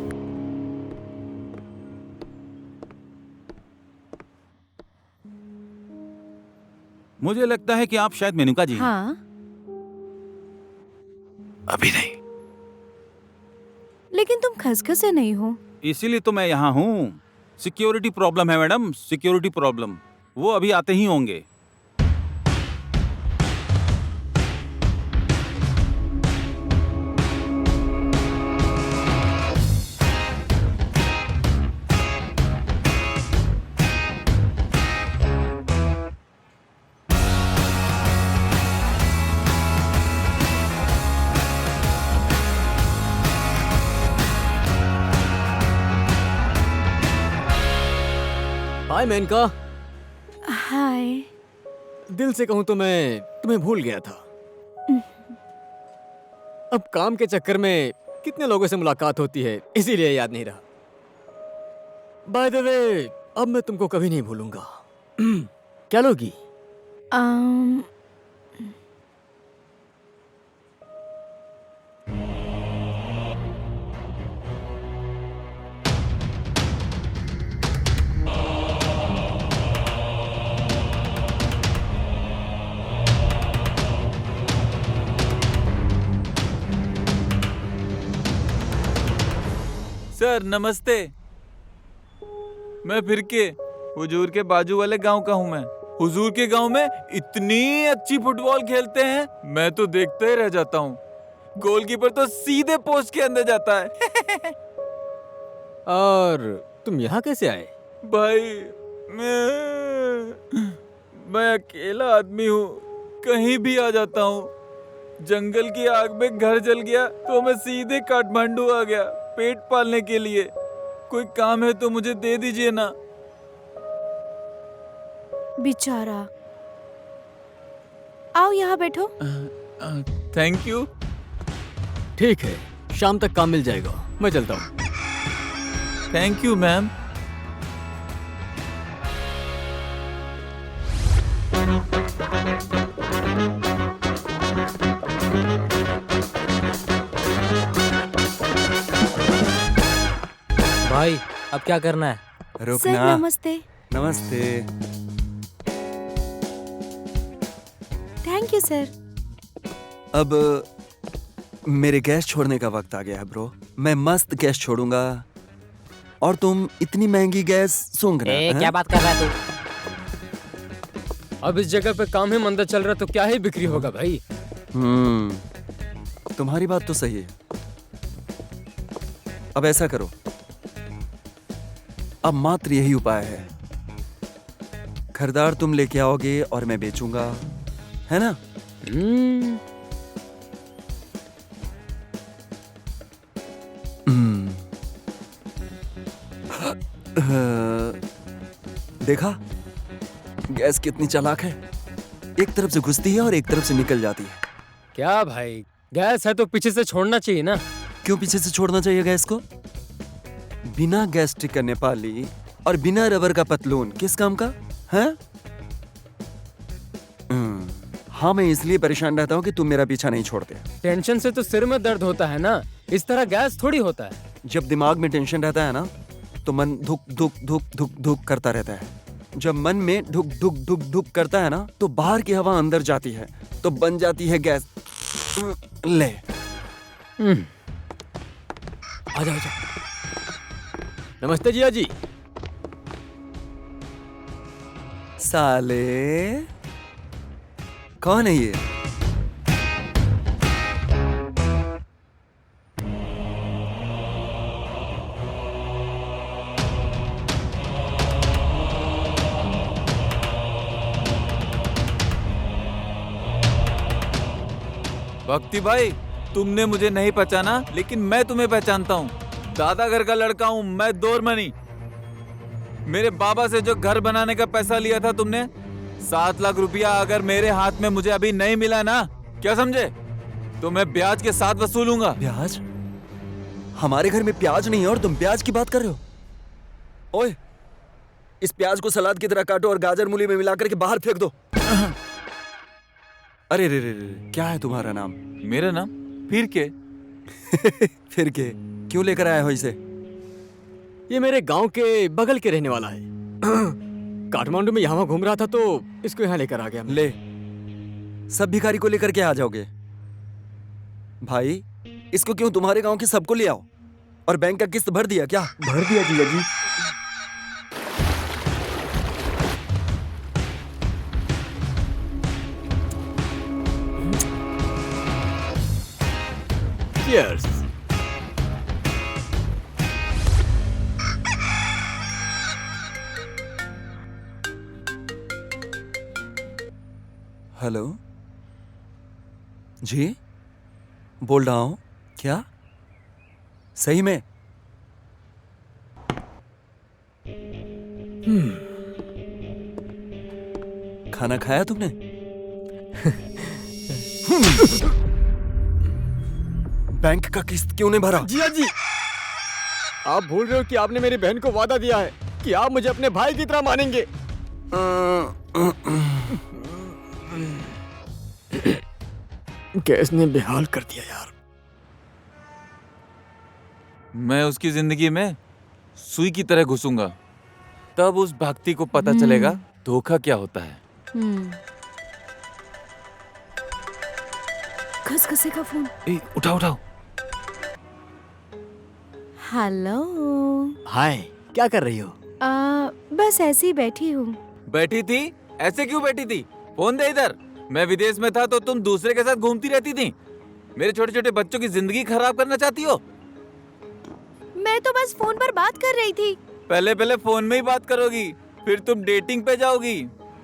मुझे लगता है कि आप शायद मेनका जी हैं। हाँ। अभी नहीं। लेकिन तुम खसखसे नहीं हो। इसीलिए तो मैं यहाँ हूँ। सिक्योरिटी प्रॉब्लम है मैडम, सिक्योरिटी प्रॉब्लम। वो अभी आते ही होंगे। हाय मेनका। हाय। दिल से कहूँ तो मैं तुम्हें भूल गया था। अब काम के चक्कर में कितने लोगों से मुलाकात होती है, इसीलिए याद नहीं रहा। बाय द वे, अब मैं तुमको कभी नहीं भूलूंगा। क्या लोगी? सर नमस्ते। मैं फिर के हुजूर के बाजू वाले गांव का हूं। मैं हुजूर के गांव में इतनी अच्छी फुटबॉल खेलते हैं, मैं तो देखते ही रह जाता हूं। गोलकीपर तो सीधे पोस्ट के अंदर जाता है। और तुम यहाँ कैसे आए? भाई मैं अकेला आदमी हूँ, कहीं भी आ जाता हूँ। जंगल की आग में घर जल गया तो मैं सीधे काठमांडू आ गया पेट पालने के लिए। कोई काम है तो मुझे दे दीजिए ना। बेचारा, आओ यहाँ बैठो। Thank you. ठीक है, शाम तक काम मिल जाएगा। मैं चलता हूँ। Thank you ma'am. भाई अब क्या करना है? सर रुकना। नमस्ते। नमस्ते। Thank you sir. अब मेरे गैस छोड़ने का वक्त आ गया है ब्रो। मैं मस्त गैस छोड़ूंगा और तुम इतनी महंगी गैस सूंघना। क्या बात कर रहा है तू? अब इस जगह पे काम ही मंदा चल रहा तो क्या ही बिक्री होगा भाई। तुम्हारी बात तो सही है। अब ऐसा करो, अब मात्र यही उपाय है। खरीदार तुम लेके आओगे और मैं बेचूंगा, है ना? देखा गैस कितनी चालाक है। एक तरफ से घुसती है और एक तरफ से निकल जाती है। क्या भाई, गैस है तो पीछे से छोड़ना चाहिए ना। क्यों पीछे से छोड़ना चाहिए गैस को? बिना गैस स्टिक का नेपाली और बिना रबर का पतलून किस काम का है? हाँ, मैं इसलिए परेशान रहता हूँ कि तुम मेरा पीछा नहीं छोड़ते। टेंशन से तो सिर में दर्द होता है ना, इस तरह गैस थोड़ी होता है। जब दिमाग में टेंशन रहता है ना तो मन धुक धुक धुक धुक धुक करता रहता है। जब मन में धुक धुक धुक धुक करता है ना तो बाहर की हवा अंदर जाती है तो बन जाती है गैस। ले आजा आजा। नमस्ते जिया जी। साले कौन है ये? भक्ति भाई, तुमने मुझे नहीं पहचाना लेकिन मैं तुम्हें पहचानता हूँ। दादा घर का लड़का हूँ मैं, दोरमनी। मेरे बाबा से जो घर बनाने का पैसा लिया था तुमने, 7 लाख रुपया अगर मेरे हाथ में मुझे अभी नहीं मिला ना, क्या समझे, तो मैं ब्याज के साथ वसूलूंगा। ब्याज? हमारे घर में प्याज नहीं है और तुम ब्याज की बात कर रहे हो? ओए, इस प्याज को सलाद की तरह काटो और गाजर मूली में मिलाकर के बाहर फेंक दो। अरे रे रे रे, क्या है तुम्हारा नाम? मेरा नाम फिर के। फिर के क्यों लेकर आया हो इसे? ये मेरे गांव के बगल के रहने वाला है। काठमांडू में यहाँ घूम रहा था तो इसको यहाँ लेकर आ गया। ले, सब भिखारी को लेकर के आ जाओगे? भाई, इसको क्यों तुम्हारे गांव के सबको ले आओ। और बैंक का किस्त भर दिया क्या? भर दिया जीजा जी। Cheers. हेलो जी, बोल रहा हूँ। क्या सही में? खाना खाया तुमने? बैंक का किस्त क्यों नहीं भरा? जिया जी, आप भूल रहे हो कि आपने मेरी बहन को वादा दिया है कि आप मुझे अपने भाई की तरह मानेंगे। गैस ने बेहाल कर दिया यार। मैं उसकी जिंदगी में सुई की तरह घुसूंगा, तब उस भक्ति को पता चलेगा धोखा क्या होता है। खसखसे का फोन। उठाओ उठाओ। हेलो। हाय, क्या कर रही हो? बस ऐसे ही बैठी हूँ। बैठी थी? ऐसे क्यों बैठी थी? फोन दे इधर। मैं विदेश में था तो तुम दूसरे के साथ घूमती रहती थी। मेरे छोटे छोटे बच्चों की जिंदगी खराब करना चाहती हो? मैं तो बस फोन पर बात कर रही थी। पहले पहले फोन में ही बात करोगी, फिर तुम डेटिंग पे जाओगी,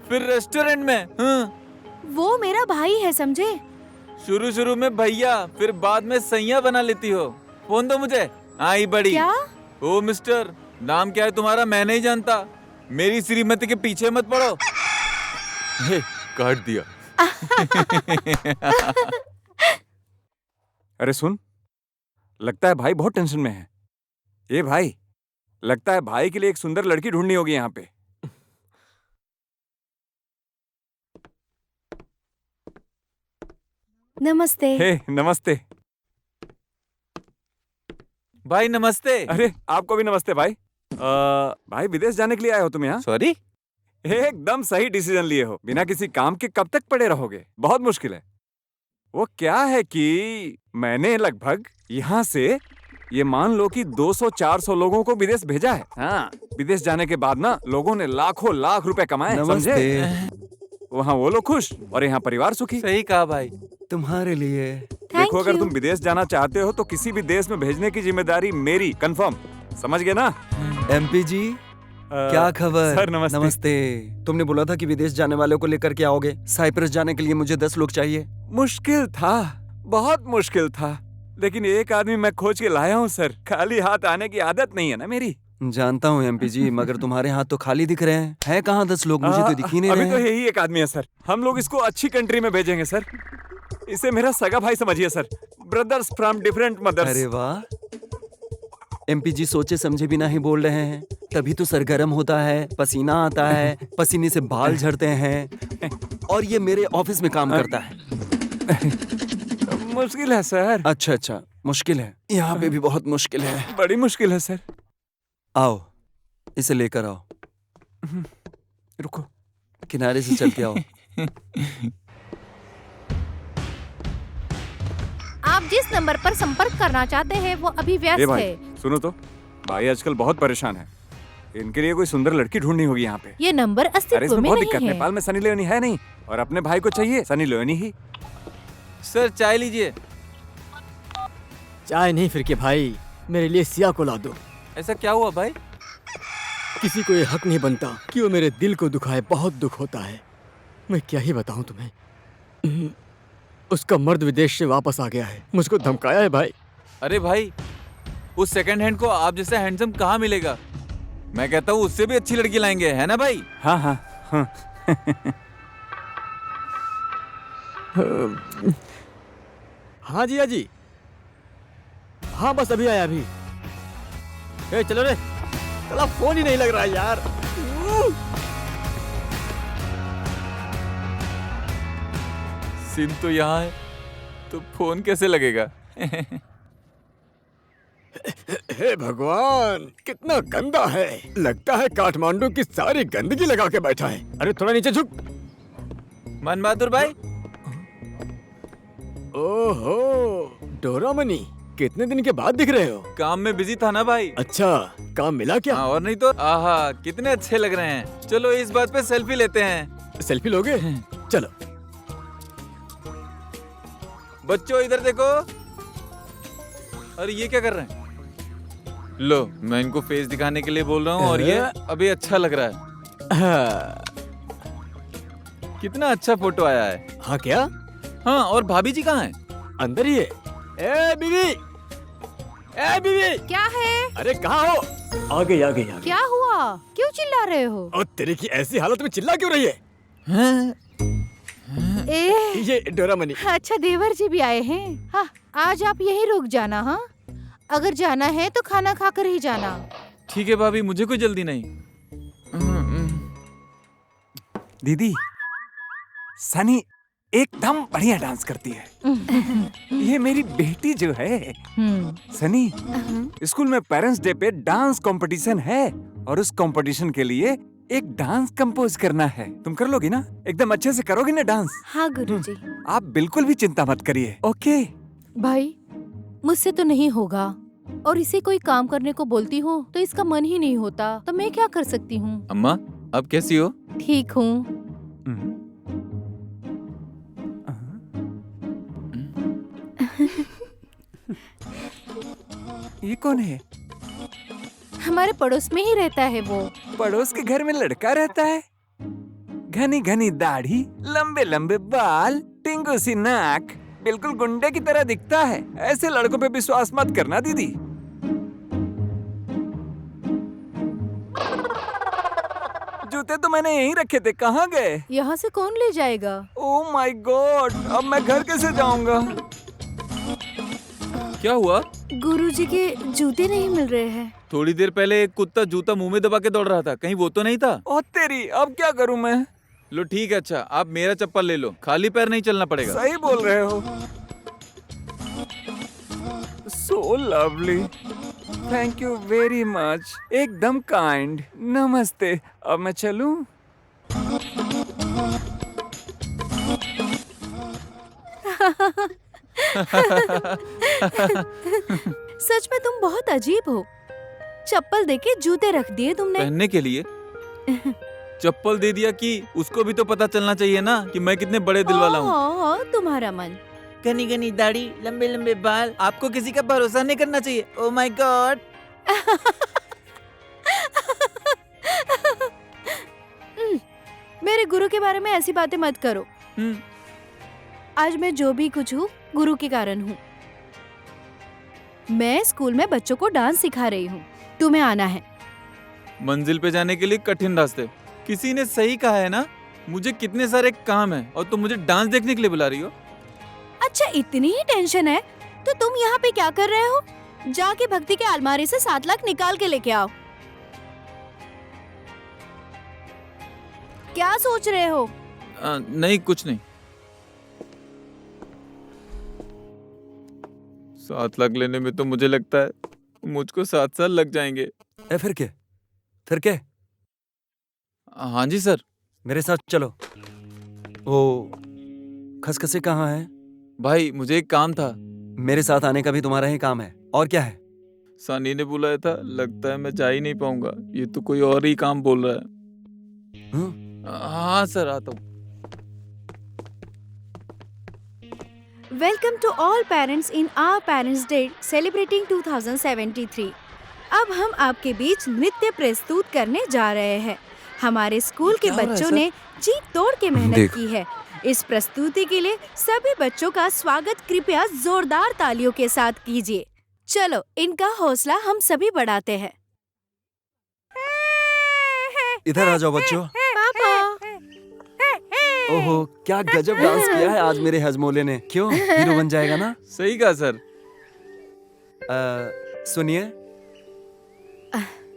फिर रेस्टोरेंट में। वो मेरा भाई है, समझे? शुरू शुरू में भैया, फिर बाद में सैया बना लेती हो। फोन दो मुझे। आई बड़ी। क्या? ओ मिस्टर, नाम क्या है तुम्हारा? मैं नहीं जानता। मेरी श्रीमती के पीछे मत पड़ो। काट दिया। अरे सुन, लगता है भाई बहुत टेंशन में है। ये भाई, लगता है भाई के लिए एक सुंदर लड़की ढूंढनी होगी यहाँ पे। नमस्ते। हे नमस्ते। भाई नमस्ते। अरे आपको भी नमस्ते भाई। भाई विदेश जाने के लिए आए हो तुम यहाँ? सॉरी। एकदम सही डिसीजन लिए हो। बिना किसी काम के कब तक पड़े रहोगे? बहुत मुश्किल है। वो क्या है कि मैंने लगभग यहाँ से ये मान लो कि 200-400 लोगों को विदेश भेजा है। हाँ, विदेश जाने के बाद ना लोगों ने लाखों लाख रुपए कमाए, समझे? वहाँ वो लोग खुश और यहाँ परिवार सुखी। सही कहा भाई। तुम्हारे लिए देखो, अगर तुम विदेश जाना चाहते हो तो किसी भी देश में भेजने की जिम्मेदारी मेरी, कंफर्म, समझ गए ना? एमपी जी, क्या खबर? सर नमस्ते। नमस्ते। तुमने बोला था कि विदेश जाने वालों को लेकर के आओगे। साइप्रस जाने के लिए मुझे 10 लोग चाहिए। मुश्किल था, बहुत मुश्किल था, लेकिन एक आदमी मैं खोज के लाया हूँ सर। खाली हाथ आने की आदत नहीं है ना मेरी। जानता हूँ एमपी जी, मगर तुम्हारे हाथ तो खाली दिख रहे हैं। है कहाँ 10 लोग? मुझे तो दिख ही नहीं रहे। अभी तो यही एक आदमी है सर। हम लोग इसको अच्छी कंट्री में भेजेंगे सर। इसे मेरा सगा भाई समझिए sir. Brothers from different mothers. अरे वाह, एमपी जी सोचे समझे बिना ही बोल रहे हैं। तभी तो सरगर्म होता है, पसीना आता है, पसीने से बाल झड़ते हैं, और ये मेरे ऑफिस में काम करता है। मुश्किल है सर। अच्छा, मुश्किल है। यहाँ पे भी बहुत मुश्किल है। बड़ी मुश्किल है सर। आओ, इसे लेकर आओ। रुको, किनारे से चल के आओ। आप जिस नंबर पर संपर्क करना चाहते हैं वो अभी व्यस्त भाई, है। सुनो तो, भाई आजकल बहुत परेशान है। इनके लिए कोई सुंदर लड़की ढूंढनी होगी यहाँ पे। ये नंबर अरे अस्तित्व इसमें में बहुत नहीं दिक्कत। है। नेपाल में सनी लियोनी है नहीं, और अपने भाई को चाहिए सनी लियोनी ही। सर चाय लीजिए। चाय नहीं फिर के भाई, मेरे लिए सिया को ला दो। ऐसा क्या हुआ भाई? किसी को ये हक नहीं बनता कि वो मेरे दिल को दुखाए। बहुत दुख होता है, मैं क्या ही बताऊं तुम्हें। उसका मर्द विदेश से वापस आ गया है, मुझको धमकाया है भाई। अरे भाई, उस सेकंड हैंड को आप जैसा हैंडसम कहाँ मिलेगा? मैं कहता हूँ उससे भी अच्छी लड़की लाएंगे, है ना भाई? हाँ। हाँ जी। हाँ बस अभी आया अभी। ए, चलो रे, चला फोन ही नहीं लग रहा है यार। सिम तो यहाँ है, तो फोन कैसे लगेगा? हे भगवान, कितना गंदा है। लगता है काठमांडू की सारी गंदगी लगा के बैठा है। अरे थोड़ा नीचे झुक। मन बहादुर भाई। ओहो, डोरामनी, कितने दिन के बाद दिख रहे हो? काम में बिजी था ना भाई। अच्छा, काम मिला क्या? और नहीं तो। आहा, कितने अच्छे लग रहे हैं। चलो इस बात पे सेल्फी लेते हैं। सेल्फी लोगे? चलो। बच्चों इधर देखो। अरे ये क्या कर रहे हैं? लो, मैं इनको फेस दिखाने के लिए बोल रहा हूँ, और ये अभी अच्छा लग रहा है। कितना अच्छा फोटो आया है। हाँ क्या? हाँ, और भाभी जी कहाँ हैं? अंदर ही है। ए बीवी, क्या है? अरे कहाँ हो? आ गई। क्या हुआ? क्यों चिल्ला रहे हो? और तेरे की ऐसी हालत में चिल्ला क्यों रही है? ये डोरामनी। अच्छा, देवर जी भी आए हैं। हाँ, आज आप यहीं रुक जाना। हाँ, अगर जाना है तो खाना खाकर ही जाना। ठीक है भाभी, मुझे कोई जल्दी नहीं। दीदी, सनी एकदम बढ़िया डांस करती है। ये मेरी बेटी जो है सनी, स्कूल में पेरेंट्स डे पे डांस कंपटीशन है, और उस कंपटीशन के लिए एक डांस कंपोज करना है। तुम कर लोगी ना? एकदम अच्छे से करोगी ना डांस? हाँ गुरुजी। आप बिल्कुल भी चिंता मत करिए, ओके? भाई, मुझसे तो नहीं होगा, और इसे कोई काम करने को बोलती हूँ तो इसका मन ही नहीं होता, तो मैं क्या कर सकती हूँ? अम्मा, अब कैसी हो? ठीक हूँ। ये कौन है? हमारे पड़ोस में ही रहता है वो। पड़ोस के घर में लड़का रहता है? घनी घनी दाढ़ी, लंबे लंबे बाल, टिंगू सी नाक, बिल्कुल गुंडे की तरह दिखता है। ऐसे लड़कों पे विश्वास मत करना दीदी। जूते तो मैंने यहीं रखे थे, कहाँ गए? यहाँ से कौन ले जाएगा? ओह माय गॉड, अब मैं घर कैसे जाऊंगा? क्या हुआ? गुरुजी के जूते नहीं मिल रहे हैं। थोड़ी देर पहले एक कुत्ता जूता मुंह में दबा के दौड़ रहा था, कहीं वो तो नहीं था? ओ तेरी, अब क्या करूं मैं? लो ठीक है, अच्छा आप मेरा चप्पल ले लो, खाली पैर नहीं चलना पड़ेगा। सही बोल रहे हो। So lovely, thank you very much, एकदम काइंड। नमस्ते, अब मैं चलूं? सच में तुम बहुत अजीब हो। चप्पल देके जूते रख दिए तुमने। पहनने के लिए चप्पल दे दिया कि उसको भी तो पता चलना चाहिए ना कि मैं कितने बड़े दिल वाला हूँ। तुम्हारा मन। घनी घनी दाढ़ी, लंबे लंबे बाल, आपको किसी का भरोसा नहीं करना चाहिए। Oh my God. मेरे गुरु के बारे में ऐसी बातें मत करो। आज मैं जो भी कुछ हूँ गुरु के कारण हूँ। मैं स्कूल में बच्चों को डांस सिखा रही हूँ, तुम्हें आना है। मंजिल पे जाने के लिए कठिन रास्ते। किसी ने सही कहा है ना, मुझे कितने सारे काम है और तुम मुझे डांस देखने के लिए बुला रही हो। अच्छा इतनी ही टेंशन है तो तुम यहाँ पे क्या कर रहे हो? जाके भक्ति के अलमारी से 7 लाख निकाल के लेके आओ। क्या सोच रहे हो? नहीं कुछ नहीं। 7 लाख लेने में तो मुझे लगता है मुझको 7 साल लग जाएंगे। फिर क्या? फिर क्या? हाँ जी सर। मेरे साथ चलो। वो खसखसे कहाँ है? भाई मुझे एक काम था। मेरे साथ आने का भी तुम्हारा ही काम है, और क्या है? सानी ने बुलाया था, लगता है मैं जा ही नहीं पाऊंगा। ये तो कोई और ही काम बोल रहा है। हाँ सर, आता हूँ। Welcome to all parents in our parents day celebrating 2073। अब हम आपके बीच नृत्य प्रस्तुत करने जा रहे हैं। हमारे स्कूल के बच्चों ने जी तोड़ के मेहनत की है। इस प्रस्तुति के लिए सभी बच्चों का स्वागत कृपया जोरदार तालियों के साथ कीजिए। चलो इनका हौसला हम सभी बढ़ाते हैं। इधर आ जाओ बच्चों। ओहो, क्या गजब डांस किया है आज मेरे हजमोले ने। क्यों, हीरो बन जाएगा ना? सही कहा सर। सुनिए,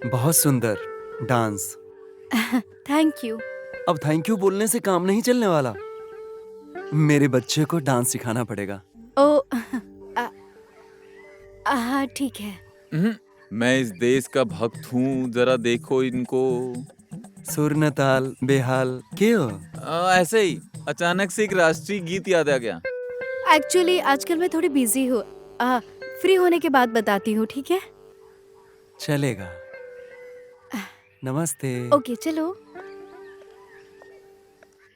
बहुत सुंदर डांस। Thank you. अब थैंक यू बोलने से काम नहीं चलने वाला। मेरे बच्चे को डांस सिखाना पड़ेगा। ओ, हाँ ठीक है। मैं इस देश का भक्त हूँ, जरा देखो इनको। सुर न ताल बेहाल क्यों? ऐसे ही अचानक से एक राष्ट्रीय गीत याद आ गया। एक्चुअली आजकल मैं थोड़ी बिजी हूँ। फ्री होने के बाद बताती हूँ, ठीक है? चलेगा। नमस्ते। ओके चलो।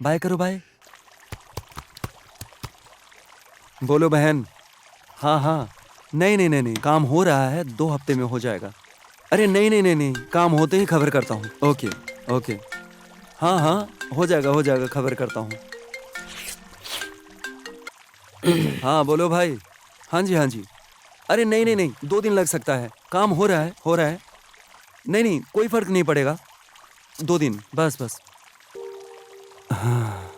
बाय करो, बाय। बोलो बहन। हाँ हाँ, नहीं नहीं नहीं नहीं, काम हो रहा है, 2 हफ्ते में हो जाएगा। अरे नहीं नहीं नहीं नहीं, काम होते ही खबर करता हूँ। ओके ओके, हाँ हाँ, हो जाएगा, खबर करता हूँ। हाँ बोलो भाई। हाँ जी हाँ जी। अरे नहीं नहीं नहीं, 2 दिन लग सकता है, काम हो रहा है। नहीं नहीं, कोई फर्क नहीं पड़ेगा, 2 दिन बस बस। हाँ,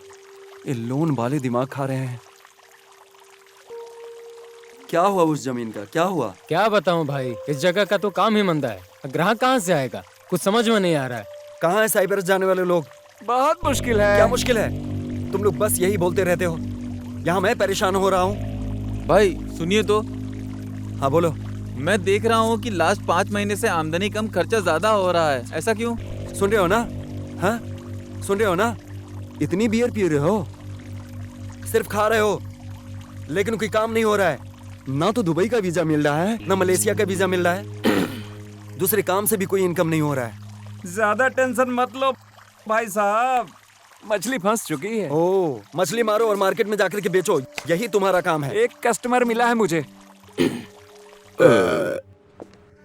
ये लोन वाले दिमाग खा रहे हैं। क्या हुआ उस जमीन का, क्या हुआ? क्या बताऊं भाई, इस जगह का तो काम ही मंदा है। ग्राहक कहाँ से आएगा, कुछ समझ में नहीं आ रहा है। कहाँ है साइबर्स जाने वाले लोग? बहुत मुश्किल है। क्या मुश्किल है? तुम लोग बस यही बोलते रहते हो। यहाँ मैं परेशान हो रहा हूँ। भाई सुनिए तो। हाँ बोलो। मैं देख रहा हूँ कि लास्ट 5 महीने से आमदनी कम, खर्चा ज्यादा हो रहा है। ऐसा क्यों? सुन रहे हो ना? हाँ सुन रहे हो ना? इतनी बियर पी रहे हो, सिर्फ खा रहे हो, लेकिन कोई काम नहीं हो रहा है। ना तो दुबई का वीजा मिल रहा है, ना मलेशिया का वीजा मिल रहा है। दूसरे काम से भी कोई इनकम नहीं हो रहा है। ज्यादा टेंशन मत लो भाई साहब, मछली फंस चुकी है। ओ, मछली मारो और मार्केट में जाकर के बेचो, यही तुम्हारा काम है। एक कस्टमर मिला है मुझे।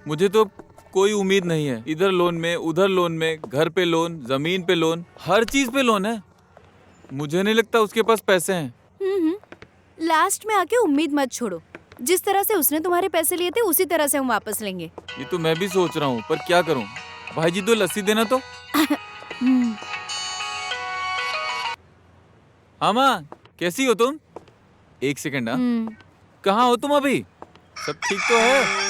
मुझे तो कोई उम्मीद नहीं है। इधर लोन में, उधर लोन में, घर पे लोन, जमीन पे लोन, हर चीज पे लोन है। मुझे नहीं लगता उसके पास पैसे हैं। लास्ट में आके उम्मीद मत छोड़ो। जिस तरह से उसने तुम्हारे पैसे लिए थे उसी तरह से हम वापस लेंगे। ये तो मैं भी सोच रहा हूँ, पर क्या करूँ? भाई जी 2 लस्सी देना तो। हाँ माँ, कैसी हो तुम? एक सेकंड। हाँ, कहाँ हो तुम अभी? सब ठीक तो है?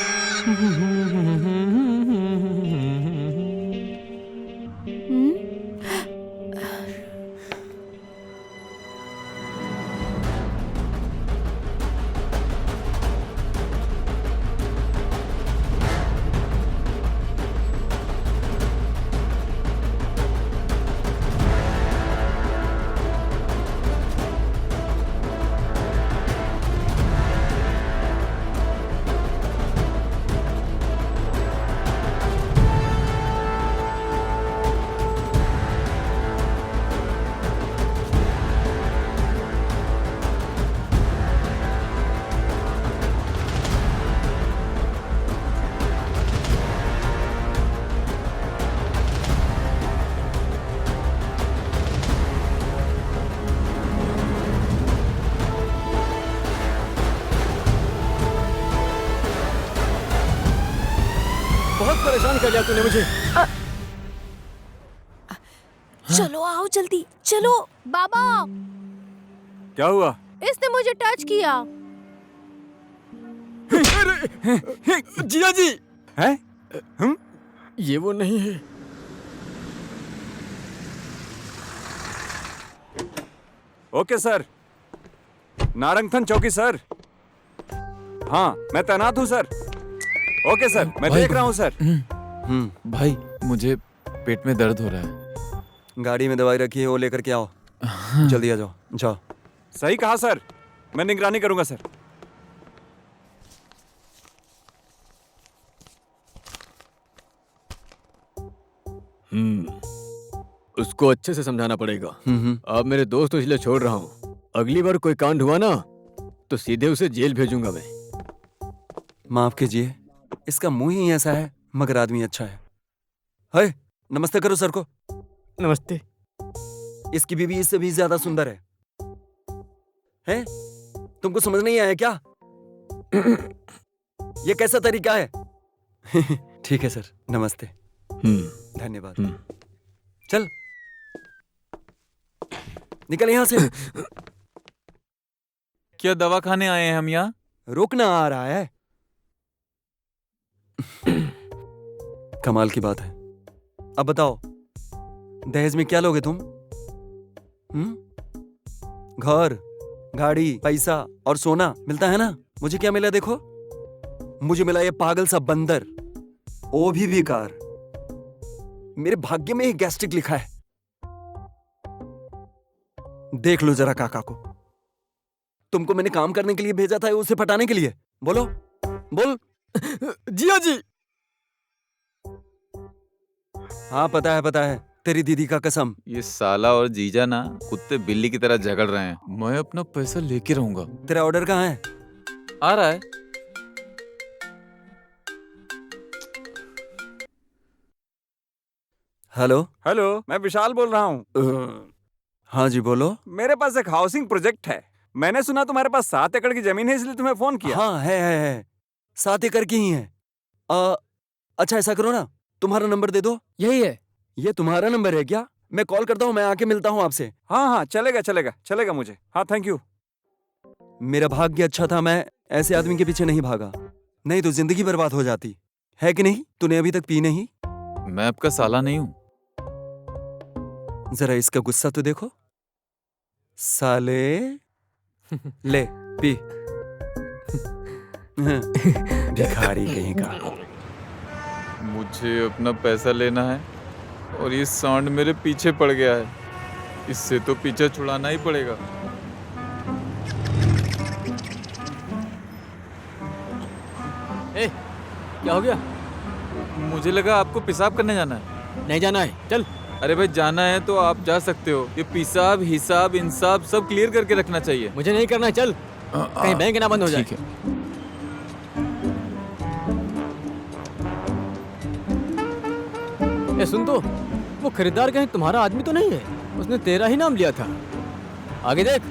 बहुत परेशान कर लिया तूने मुझे। चलो आओ जल्दी, चलो। बाबा, क्या हुआ? इसने मुझे टच किया। जिया जी। हैं? ये वो नहीं है। Okay sir. नारंगथन चौकी सर। हाँ, मैं तैनात हूँ सर। ओके सर, मैं देख रहा हूँ सर। भाई, मुझे पेट में दर्द हो रहा है। गाड़ी में दवाई रखी है, वो लेकर के आओ। जल्दी आ जाओ, जाओ। सही कहा सर, मैं निगरानी करूंगा सर। उसको अच्छे से समझाना पड़ेगा। अब मेरे दोस्त तो इसलिए छोड़ रहा हूँ। अगली बार कोई कांड हुआ ना तो सीधे उसे जेल भेजूंगा मैं। माफ कीजिए, इसका मुंह ही ऐसा है, मगर आदमी अच्छा है। हाय, नमस्ते करो सर को। नमस्ते। इसकी बीवी इससे भी ज्यादा सुंदर है। हैं? तुमको समझ नहीं आया क्या? ये कैसा तरीका है? ठीक है सर, नमस्ते। धन्यवाद। चल निकल यहाँ से। क्या दवा खाने आए हैं हम यहाँ? रुकना आ रहा है। कमाल की बात है। अब बताओ, दहेज में क्या लोगे तुम? घर, गाड़ी, पैसा और सोना मिलता है ना? मुझे क्या मिला देखो? मुझे मिला ये पागल सा बंदर, वो भी बेकार। मेरे भाग्य में ही गैस्ट्रिक लिखा है। देख लो जरा काका को। तुमको मैंने काम करने के लिए भेजा था, उसे पटाने के लिए। बोलो, बोल। जिया जी। हाँ पता है, तेरी दीदी का कसम। ये साला और जीजा ना कुत्ते बिल्ली की तरह झगड़ रहे हैं। मैं अपना पैसा लेके रहूंगा। तेरा ऑर्डर कहाँ है? आ रहा है। हेलो। हेलो, मैं विशाल बोल रहा हूँ। हाँ जी बोलो। मेरे पास एक हाउसिंग प्रोजेक्ट है। मैंने सुना तुम्हारे पास 7 एकड़ की जमीन है, इसलिए तुम्हें फोन किया। हाँ है। 7 एकड़ की ही है। अच्छा ऐसा करो ना, तुम्हारा नंबर दे दो। यही है। ये तुम्हारा नंबर है क्या? मैं कॉल करता हूँ, मैं आके मिलता हूँ आपसे। हाँ, चलेगा मुझे। हाँ, थैंक यू। मेरा भाग्य अच्छा था, मैं ऐसे आदमी के पीछे नहीं भागा, नहीं तो जिंदगी बर्बाद हो जाती है कि नहीं? तूने अभी तक पी नहीं? मैं आपका साला नहीं हूँ। जरा इसका गुस्सा तो देखो। साले ले पी। भिखारी कहीं का। मुझे अपना पैसा लेना है और ये सांड मेरे पीछे पड़ गया है। इससे तो पीछा छुड़ाना ही पड़ेगा। क्या हो गया? मुझे लगा आपको पेशाब करने जाना है। नहीं जाना है, चल। अरे भाई, जाना है तो आप जा सकते हो। ये पेशाब, हिसाब, इंसाफ सब क्लियर करके रखना चाहिए। मुझे नहीं करना है, चल। कहीं बैंक ना बंद हो जाए। ठीक है। ए सुन तो, वो खरीदार कहीं तुम्हारा आदमी तो नहीं है? उसने तेरा ही नाम लिया था। आगे देख।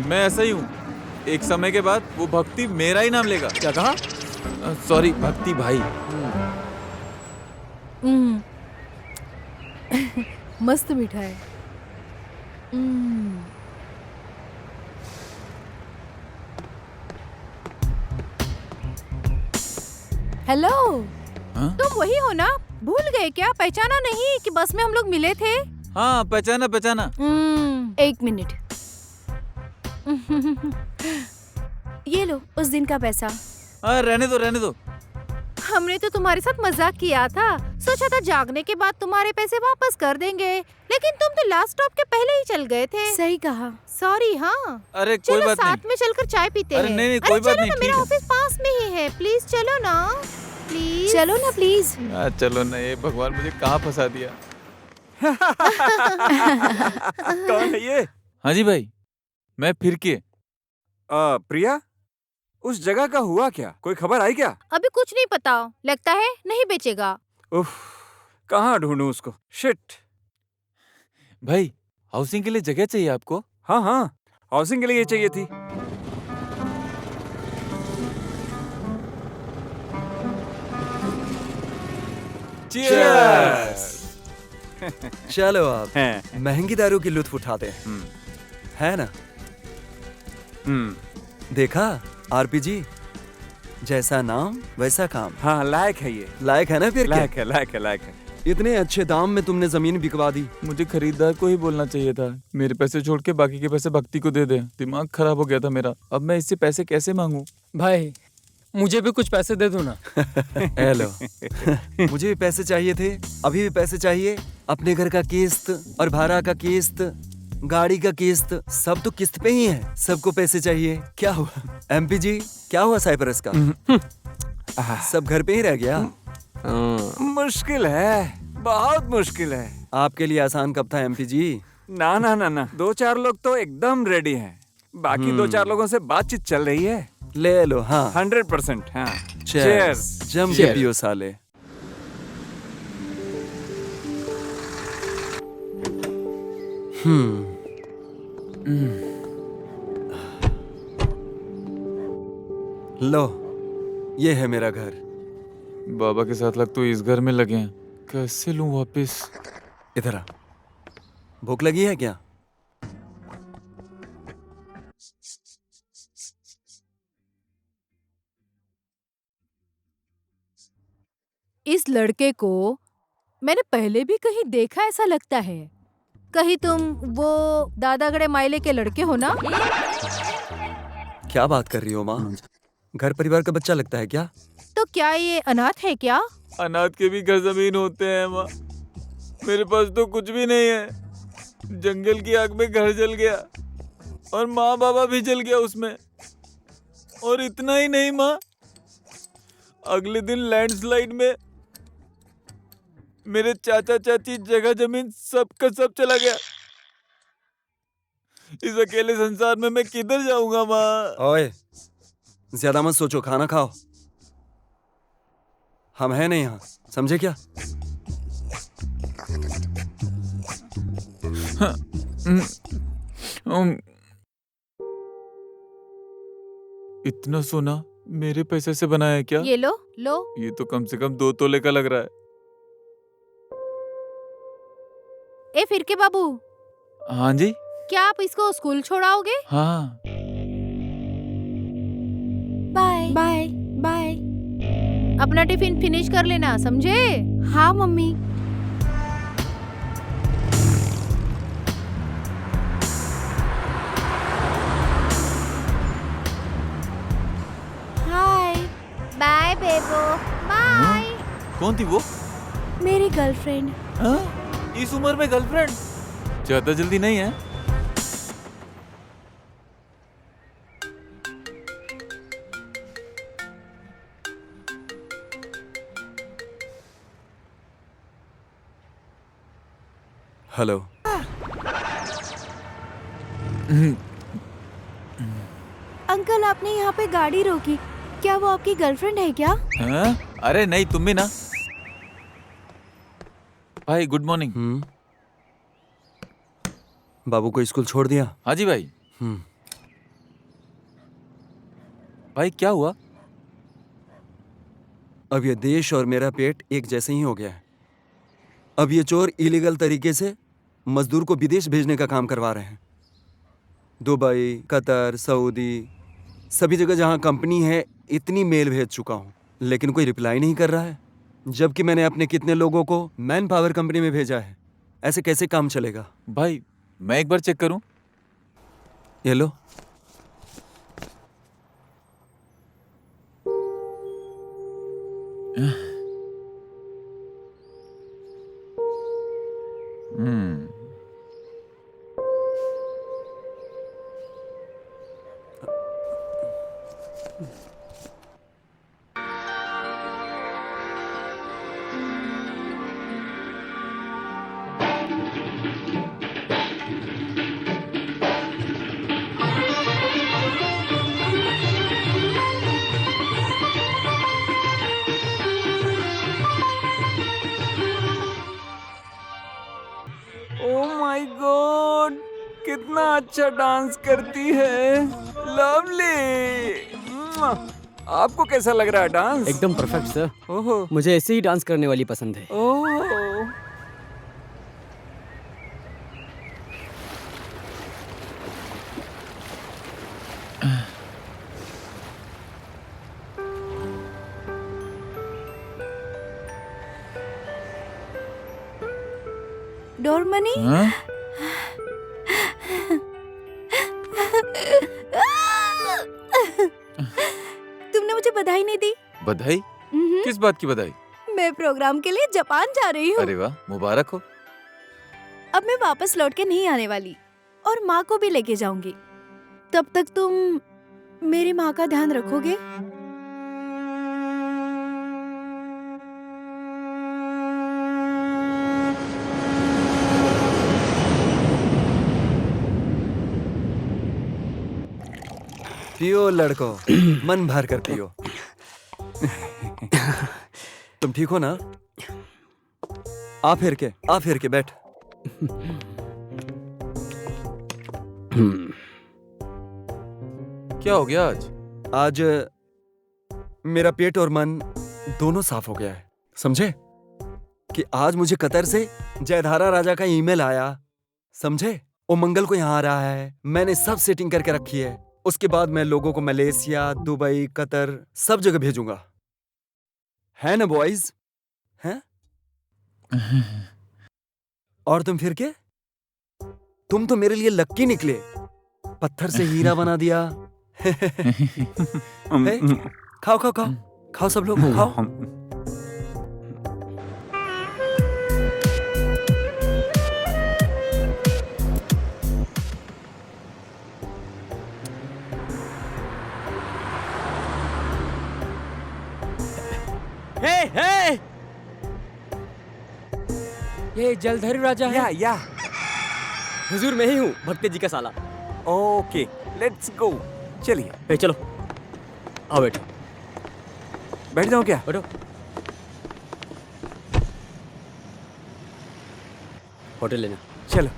मैं ऐसा ही हूँ। एक समय के बाद वो भक्ति मेरा ही नाम लेगा। क्या कहा? सॉरी, भक्ति भाई। मस्त मीठा है। हेलो, हाँ? तुम वही हो ना? भूल गए क्या? पहचाना नहीं कि बस में हम लोग मिले थे? हाँ, पहचाना पहचाना। एक मिनट। ये लो उस दिन का पैसा। रहने दो रहने दो। हमने तो तुम्हारे साथ मजाक किया था, सोचा था जागने के बाद तुम्हारे पैसे वापस कर देंगे, लेकिन तुम तो लास्ट स्टॉप के पहले ही चल गए थे। सही कहा। सॉरी। हाँ अरे कोई चलो बात साथ नहीं। में चलकर चाय पीते अरे हैं। नहीं, कोई बात चलो नहीं, ना, मेरा ठीक है। ऑफिस पास में ही है, प्लीज चलो ना, प्लीज चलो ना प्लीज। चलो ना, ये भगवान मुझे कहाँ फंसा दिया। कौन है ये? हाँ जी भाई, मैं फिर के। प्रिया, उस जगह का हुआ क्या? कोई खबर आई क्या? अभी कुछ नहीं पता, लगता है नहीं बेचेगा। उफ, कहाँ ढूंढूं उसको? शिट। भाई, हाउसिंग के लिए जगह चाहिए आपको? हाँ हाँ, हाउसिंग के लिए ये चाहिए थी। चलो आप महंगी दारू की लुत्फ उठाते हैं, है ना? देखा आरपीजी, जैसा नाम वैसा काम। हाँ, लायक है ये। लायक है ना? फिर क्या? लायक है, लायक है, लायक है। इतने अच्छे दाम में तुमने जमीन बिकवा दी। मुझे खरीदार को ही बोलना चाहिए था। मेरे पैसे छोड़ के बाकी के पैसे भक्ति को दे दे। दिमाग खराब हो गया था मेरा। अब मैं इससे पैसे कैसे मांगू? भाई मुझे भी कुछ पैसे दे दो ना। हेलो, मुझे भी पैसे चाहिए थे, अभी भी पैसे चाहिए। अपने घर का किस्त और भाड़ा का किस्त, गाड़ी का किस्त, सब तो किस्त पे ही है। सबको पैसे चाहिए। क्या हुआ एमपी जी, क्या हुआ साइप्रस का? सब घर पे ही रह गया? मुश्किल है, बहुत मुश्किल है। आपके लिए आसान कब था एमपी जी? ना ना ना ना, 2-4 लोग तो एकदम रेडी हैं। बाकी 2-4 लोगों से बातचीत चल रही है। ले लो। हाँ 100%। हाँ, चीयर्स। जम के पियो साले। लो, ये है मेरा घर। बाबा के साथ लग तो इस घर में लगे हैं, कैसे लूं वापस? इधर आ। भूख लगी है क्या? इस लड़के को मैंने पहले भी कहीं देखा ऐसा लगता है। कहीं तुम वो दादागड़े मायले के लड़के हो ना? क्या बात कर रही हो माँ? घर परिवार का बच्चा लगता है क्या? तो क्या ये अनाथ है क्या? अनाथ के भी घर जमीन होते हैं माँ। मेरे पास तो कुछ भी नहीं है। जंगल की आग में घर जल गया और माँ बाबा भी जल गया उसमें। और इतना ही नहीं माँ, अगले दिन लैंडस्लाइड में मेरे चाचा चाची, जगह जमीन सब का सब चला गया। इस अकेले संसार में मैं किधर जाऊंगा माँ? ओए, ज्यादा मत सोचो, खाना खाओ। हम हैं नहीं यहाँ, समझे क्या? इतना सोना मेरे पैसे से बनाया है क्या? ये लो लो। ये तो कम से कम 2 तोले का लग रहा है। ए फिर के बाबू, हाँ जी। क्या आप इसको स्कूल छोड़ाओगे? हाँ। Bye bye bye. अपना टिफिन फिनिश कर लेना, समझे? हाँ मम्मी। Hi bye Bebo, bye. कौन थी वो? मेरी गर्लफ्रेंड। हाँ? इस उम्र में गर्लफ्रेंड? ज्यादा जल्दी नहीं है? हेलो। अंकल आपने यहाँ पे गाड़ी रोकी, क्या वो आपकी गर्लफ्रेंड है क्या? हाँ? अरे नहीं, तुम भी ना। भाई गुड मॉर्निंग। बाबू को स्कूल छोड़ दिया? हाँ जी भाई। भाई क्या हुआ? अब ये देश और मेरा पेट एक जैसे ही हो गया है। अब ये चोर इलीगल तरीके से मजदूर को विदेश भेजने का काम करवा रहे हैं। दुबई, कतर, सऊदी, सभी जगह जहां कंपनी है इतनी मेल भेज चुका हूं, लेकिन कोई रिप्लाई नहीं कर रहा है। जबकि मैंने अपने कितने लोगों को मैन पावर कंपनी में भेजा है। ऐसे कैसे काम चलेगा? भाई मैं एक बार चेक करूं? ये लो। ओह माय गॉड, कितना अच्छा डांस करती है। लवली। आपको कैसा लग रहा है डांस? एकदम परफेक्ट सर। ओहो। मुझे ऐसे ही डांस करने वाली पसंद है। ओह। डोरमनी, तुमने मुझे बधाई नहीं दी। बधाई? किस बात की बधाई? मैं प्रोग्राम के लिए जापान जा रही हूँ। अरे वाह, मुबारक हो। अब मैं वापस लौट के नहीं आने वाली और माँ को भी लेके जाऊंगी। तब तक तुम मेरी माँ का ध्यान रखोगे? पियो लड़को, मन भर कर पियो। तुम ठीक हो ना? आ फिर के बैठ। क्या हो गया आज? आज मेरा पेट और मन दोनों साफ हो गया है। समझे कि आज मुझे कतर से जयधारा राजा का ईमेल आया। समझे, वो मंगल को यहाँ आ रहा है। मैंने सब सेटिंग करके रखी है। उसके बाद मैं लोगों को मलेशिया, दुबई, कतर सब जगह भेजूंगा। है ना बॉयज? हैं? और तुम फिर के? तुम तो मेरे लिए लक्की निकले। पत्थर से हीरा बना दिया। खाओ खाओ खाओ खाओ, सब लोग खाओ। हे! ये जलधरी राजा है? या हुजूर मैं ही हूँ, भक्ति जी का साला। Okay, let's go. चलिए। चलो आओ बैठो। बैठ जाओ क्या? बैठो। होटल लेना। चलो।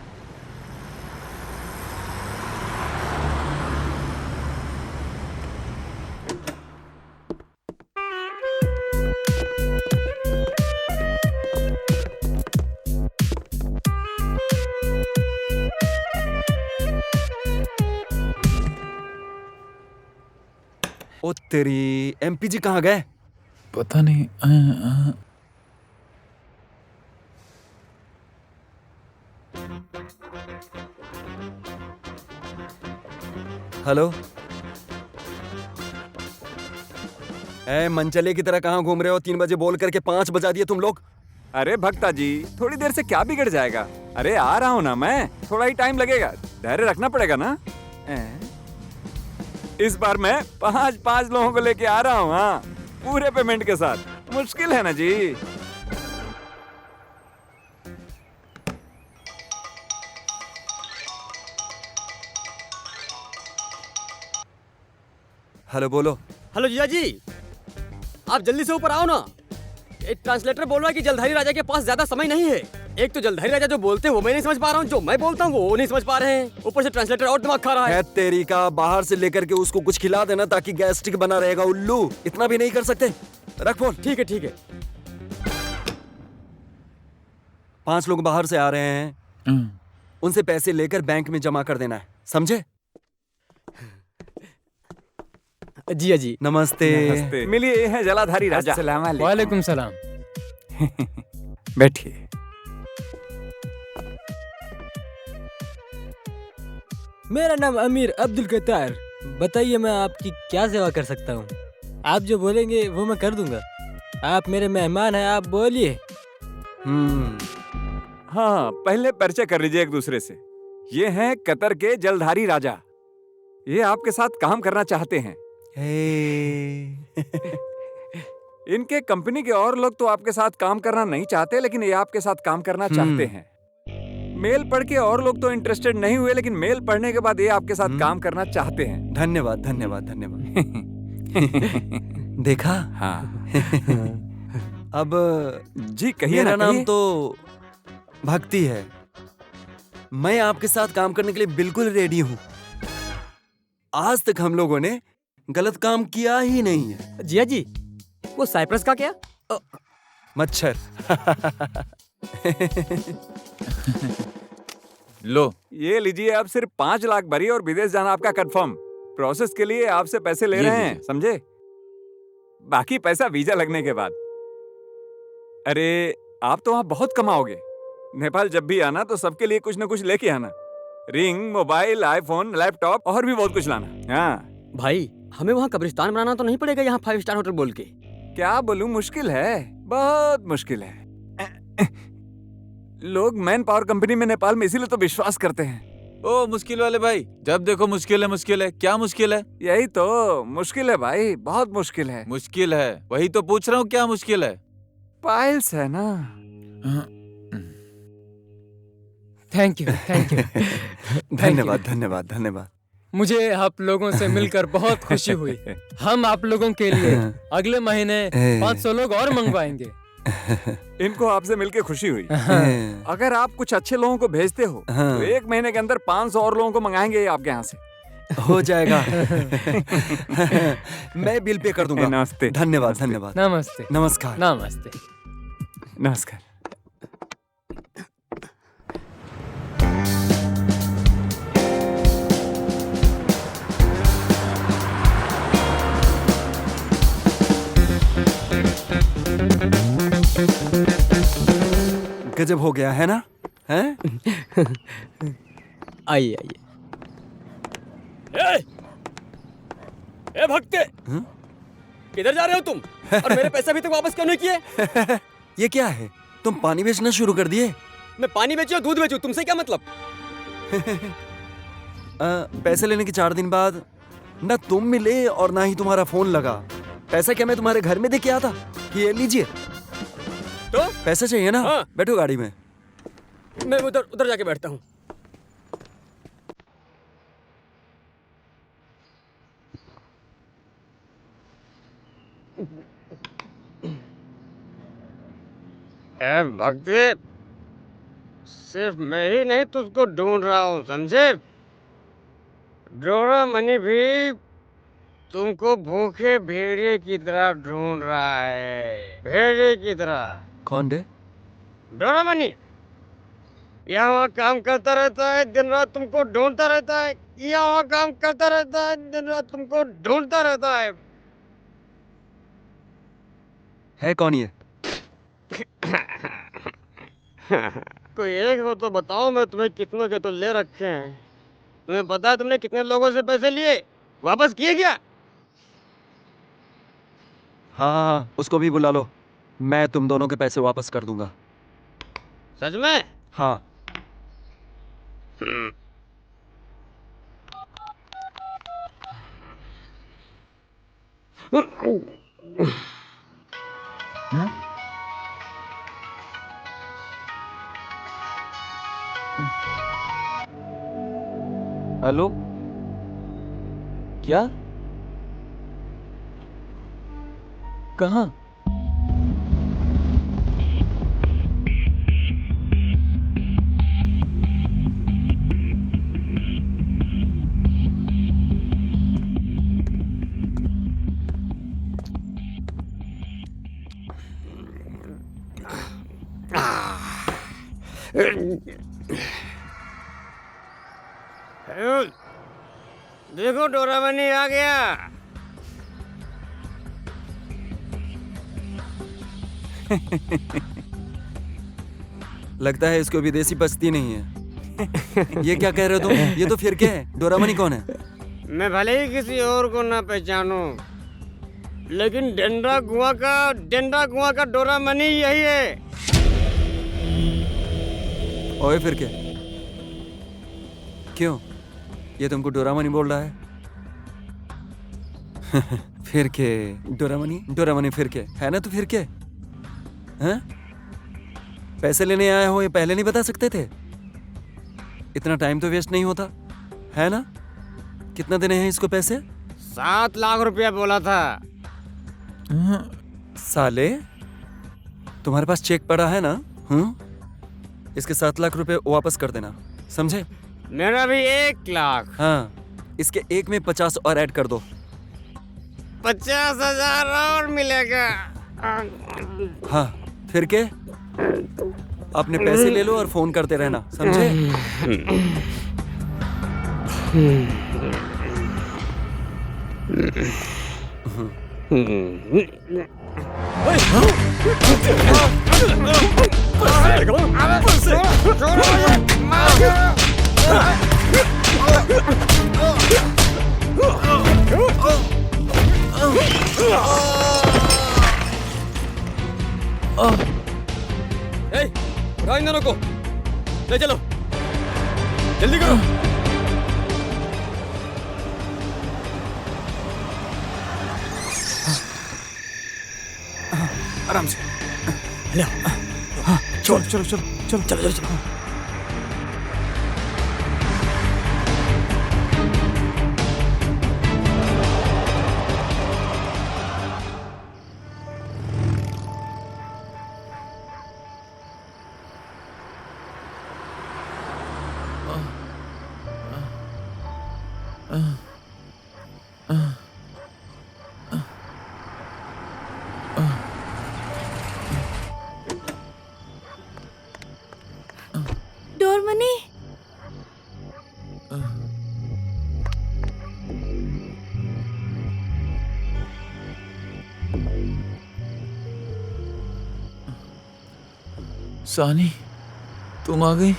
ओ तेरी, एमपीजी कहाँ गए? पता नहीं। हेलो, ए मनचले की तरह कहाँ घूम रहे हो? 3 बजे बोल करके 5 बजा दिए तुम लोग। अरे भक्ता जी, थोड़ी देर से क्या बिगड़ जाएगा? अरे आ रहा हूँ ना मैं, थोड़ा ही टाइम लगेगा, धैर्य रखना पड़ेगा ना। इस बार मैं 5 लोगों को लेके आ रहा हूँ। हाँ, पूरे पेमेंट के साथ। मुश्किल है ना जी। हेलो बोलो। हेलो जीजा जी, आप जल्दी से ऊपर आओ ना। एक ट्रांसलेटर बोल रहा है कि जलधारी राजा के पास ज्यादा समय नहीं है। एक तो जलधारी राजा जो बोलते हैं वो मैं नहीं समझ पा रहा हूँ, जो मैं बोलता हूँ वो नहीं समझ पा रहे हैं। ऊपर से ट्रांसलेटर और दिमाग खा रहा है। तेरी का, बाहर से लेकर के उसको कुछ खिला देना ताकि गैस्ट्रिक बना रहेगा। उल्लू, इतना भी नहीं कर सकते? रख फोन। ठीक है 5 लोग बाहर से आ रहे हैं, उनसे पैसे लेकर बैंक में जमा कर देना है, समझे? जी अजी। नमस्ते। नमस्ते। मिलिए, ये है जलाधारी राजा। अस्सलाम वालेकुम। वालेकुम सलाम। बैठिए। मेरा नाम अमीर अब्दुल कतार। बताइए मैं आपकी क्या सेवा कर सकता हूँ? आप जो बोलेंगे वो मैं कर दूंगा। आप मेरे मेहमान हैं, आप बोलिए। हाँ, पहले परिचय कर लीजिए एक दूसरे से। ये हैं कतर के जलधारी राजा। ये आपके साथ काम करना चाहते हैं। इनके कंपनी के और लोग तो आपके साथ काम करना नहीं चाहते, लेकिन ये आपके साथ काम करना चाहते हैं। मेल पढ़ के और लोग तो इंटरेस्टेड नहीं हुए, लेकिन मेल पढ़ने के बाद ये आपके साथ काम करना चाहते हैं। धन्यवाद, धन्यवाद, धन्यवाद। देखा? हाँ। अब जी कहिए। मेरा ना नाम कहिए। तो भक्ति है। मैं आपके साथ काम करने के लिए बिल्कुल रेडी हूँ। आज तक हम लोगों ने गलत काम किया ही नहीं है। जिया जी, वो साइप्रस का क्या? मच्छर। लो ये लीजिए, आप सिर्फ 5 लाख भरिए और विदेश जाना आपका कंफर्म। प्रोसेस के लिए आपसे पैसे ले रहे हैं, समझे? बाकी पैसा वीजा लगने के बाद। अरे आप तो वहाँ बहुत कमाओगे। नेपाल जब भी आना तो सबके लिए कुछ न कुछ लेके आना। रिंग, मोबाइल, आईफोन, लैपटॉप और भी बहुत कुछ लाना। हाँ भाई, हमें वहाँ कब्रिस्तान बनाना तो नहीं पड़ेगा यहाँ 5 स्टार होटल बोल के? क्या बोलूं, मुश्किल है, बहुत मुश्किल है। लोग मैन पावर कंपनी में नेपाल में इसीलिए तो विश्वास करते हैं। ओ मुश्किल वाले भाई, जब देखो मुश्किल है मुश्किल है। क्या मुश्किल है? यही तो मुश्किल है भाई, बहुत मुश्किल है। मुश्किल है, वही तो पूछ रहा हूँ, क्या मुश्किल है? पाइल्स है ना। Thank you, thank you. धन्यवाद, धन्यवाद, धन्यवाद। मुझे आप लोगों से मिलकर बहुत खुशी हुई। हम आप लोगों के लिए अगले महीने 500 लोग और मंगवाएंगे। इनको आपसे मिलके खुशी हुई। अगर आप कुछ अच्छे लोगों को भेजते हो तो 1 महीने के अंदर 500 और लोगों को मंगाएंगे आपके यहाँ से। हो जाएगा। मैं बिल पे कर दूंगा। नमस्ते। धन्यवाद, धन्यवाद। नमस्ते। नमस्कार। नमस्ते। नमस्कार। गजब हो गया है ना? हैं? आइए आइए। ए भक्ते, किधर जा रहे हो तुम? और मेरे पैसे अभी तक वापस क्यों नहीं किए? ये क्या है? तुम पानी बेचना शुरू कर दिए? मैं पानी बेचूं दूध बेचूं, तुमसे क्या मतलब? पैसे लेने के 4 दिन बाद ना तुम मिले और ना ही तुम्हारा फोन लगा। पैसा क्या मैं तुम्हारे घर में दे के आता कि ये लीजिए? तो पैसा चाहिए ना? हाँ। बैठो गाड़ी में। मैं उधर जाके बैठता हूँ। भक्ति, सिर्फ मैं ही नहीं तुझको ढूंढ रहा हूँ, समझे? डोरा मनी भी तुमको भूखे भेड़िए की तरह ढूंढ रहा है, भेड़िए की तरह। कौन रे? डोरा मनी यहाँ वहाँ काम करता रहता है, दिन रात तुमको ढूंढता रहता है। यहाँ वहाँ काम करता रहता है, दिन रात तुमको ढूंढता रहता है कौन ये? कोई एक हो तो बताओ, मैं तुम्हें कितनों के तो ले रखे हैं। तुम्हें पता है तुमने कितने लोगों से पैसे लिए, वापस किए क्या? हाँ, उसको भी बुला लो। मैं तुम दोनों के पैसे वापस कर दूंगा। सच में? हाँ। हेलो, क्या? कहाँ? देखो डोरामनी आ गया। लगता है इसको विदेशी पचती नहीं है। ये क्या कह रहे हो तुम? ये तो फिर क्या है? डोरामनी कौन है? मैं भले ही किसी और को ना पहचानूं, लेकिन डेंड्रा गुआ का डोरामनी यही है। ओए फिर क्या? क्यों? ये तुमको डोरामनी बोल रहा है? फिर के डोरामनी फिर के है ना? तो फिर के हैं? पैसे लेने आए हो, ये पहले नहीं बता सकते थे? इतना टाइम तो वेस्ट नहीं होता है ना? कितना देने हैं इसको पैसे? 7 लाख रुपया बोला था। साले, तुम्हारे पास चेक पड़ा है ना? इसके 7 लाख रुपए वापस कर देना, समझे? मेरा भी 1 लाख। हाँ, इसके 1 में 50 और ऐड कर दो। 50,000 और मिलेगा। हाँ, फिर के अपने पैसे ले लो और फोन करते रहना, समझे? उठाओ इन दोनों को, ले चलो, जल्दी करो। आराम से। ले चलो चलो चलो चलो चलो चलो। डोरमनी, सानी, तुम आ गई?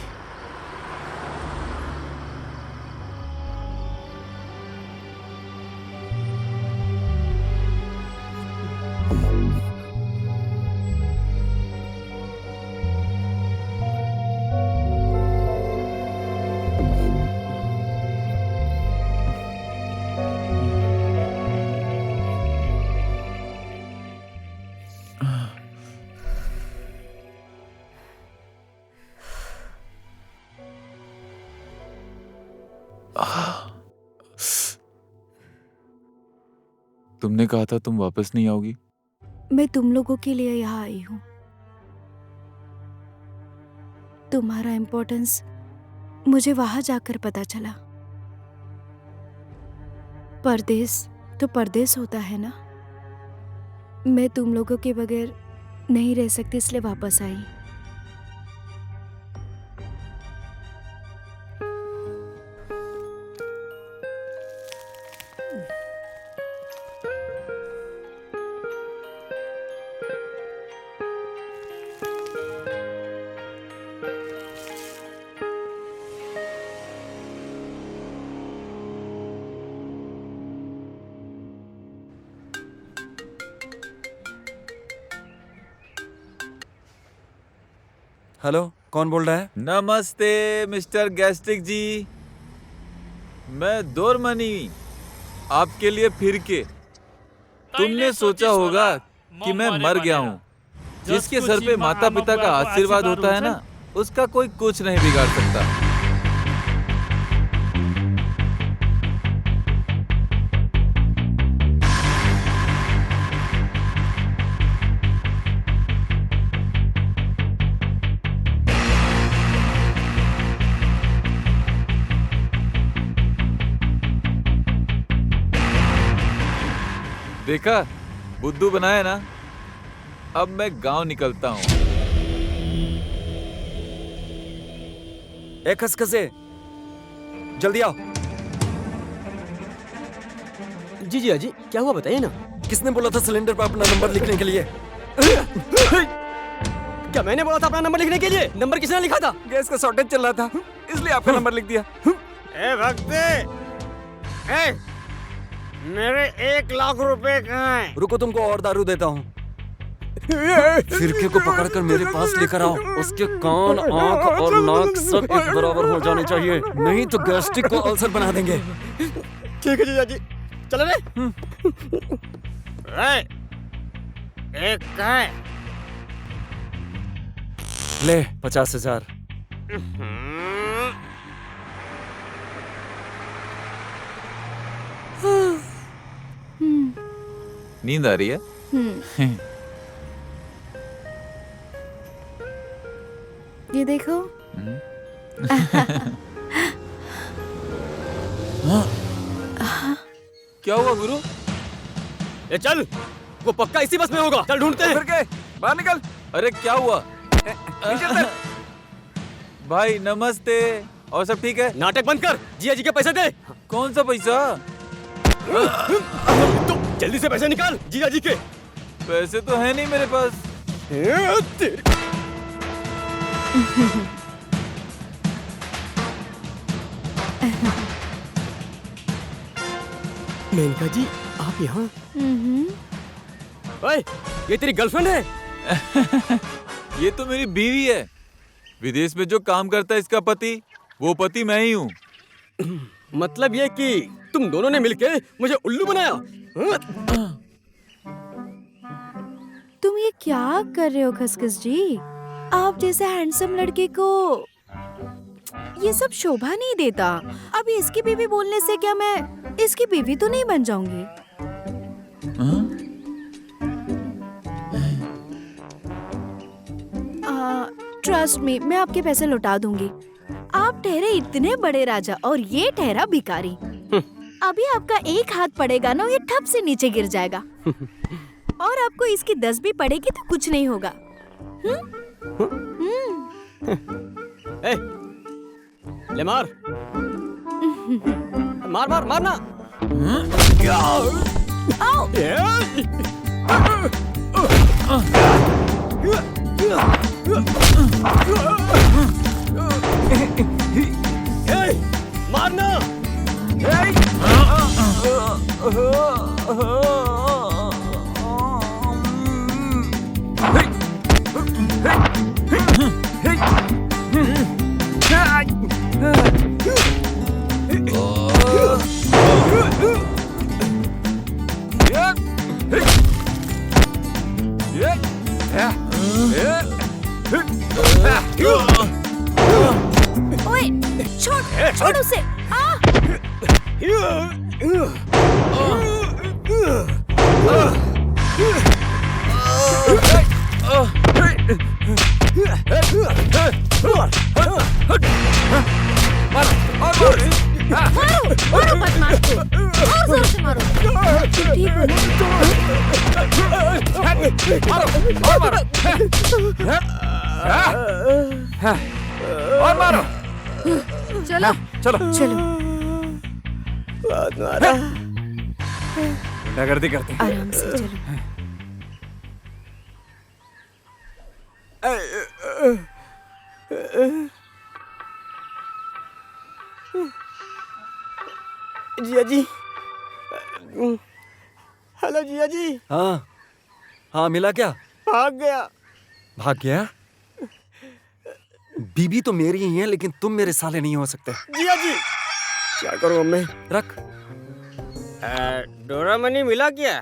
तुमने कहा था तुम वापस नहीं आओगी। मैं तुम लोगों के लिए यहाँ आई हूँ। तुम्हारा इम्पोर्टेंस मुझे वहां जाकर पता चला। परदेश तो परदेश होता है ना। मैं तुम लोगों के बगैर नहीं रह सकती, इसलिए वापस आई। हेलो, कौन बोल रहा है? नमस्ते मिस्टर गैस्ट्रिक जी, मैं डोरमनी आपके लिए फिर के। तुमने सोचा होगा कि मैं मर गया हूँ। जिसके सर पे माता पिता का आशीर्वाद होता है ना, उसका कोई कुछ नहीं बिगाड़ सकता। देखा, बुद्धू बनाया ना। अब मैं गांव निकलता हूँ। ए खसखसे, जल्दी आओ। जी जी अजी, क्या हुआ बताइए ना। किसने बोला था सिलेंडर पर अपना नंबर लिखने के लिए? क्या मैंने बोला था अपना नंबर लिखने के लिए? नंबर किसने लिखा था? गैस का शॉर्टेज चल रहा था, इसलिए आपका नंबर लिख दिया। ए भक्ति, ए, मेरे 1 लाख रुपए कहाँ हैं? रुको, तुमको और दारू देता हूँ। फिरके को पकड़कर मेरे पास लेकर आओ। उसके कान, आंख और नाक सब एक बराबर हो जाने चाहिए, नहीं तो गैस्ट्रिक को अल्सर बना देंगे। ठीक है जीजा जी, चलो रे। एक कहाँ है? ले 50,000। नींद आ रही है? ये देखो। क्या हुआ गुरु? ए चल, वो पक्का इसी बस में होगा। चल ढूंढते हैं। फिर के बाहर निकल। अरे क्या हुआ? भाई नमस्ते। और सब ठीक है? नाटक बंद कर, जिया जी के पैसे दे। कौन सा पैसा? तो जल्दी से पैसे निकाल जिया जी के। पैसे तो है नहीं मेरे पास। मेनका जी, आप यहाँ? ओए, ये तेरी गर्लफ्रेंड है? ये तो मेरी बीवी है। विदेश में जो काम करता है इसका पति, वो पति मैं ही हूँ। मतलब ये कि तुम दोनों ने मिलके मुझे उल्लू बनाया? तुम ये क्या कर रहे हो खसखस जी? आप जैसे हैंडसम लड़के को ये सब शोभा नहीं देता। अभी इसकी बीवी बोलने से क्या मैं इसकी बीवी तो नहीं बन जाऊंगी? ट्रस्ट मी, मैं आपके पैसे लौटा दूंगी। आप ठहरे इतने बड़े राजा और ये ठहरा भिखारी। अभी आपका एक हाथ पड़ेगा ना, ये ठप से नीचे गिर जाएगा। और आपको इसकी 10 भी पड़ेगी तो कुछ नहीं होगा। ए, ले मार। मार मार मारना। आओ। मारना। ओए, छोड़ उसे। मारो बदमाश को, और जोर से मारो। ठीक हो और मारो। चलो चलो चलो। गुंडागर्दी करते हैं। आराम से चलो। जिया जी, हेलो जिया जी। हाँ हाँ, मिला क्या? भाग गया। भाग गया? बीबी तो मेरी ही है, लेकिन तुम मेरे साले नहीं हो सकते। जिया जी, क्या करूं अब मैं? रख। डोरामनी मिला क्या?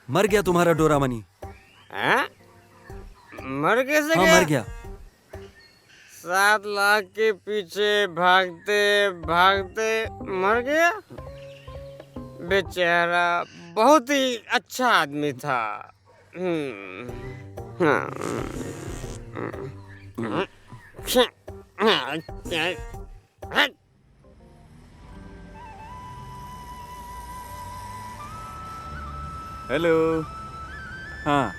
मर गया तुम्हारा डोरामनी। मर कैसे हाँ, गया? मर गया। 7 लाख के पीछे भागते भागते मर गया। बेचारा बहुत ही अच्छा आदमी था। हेलो। हाँ,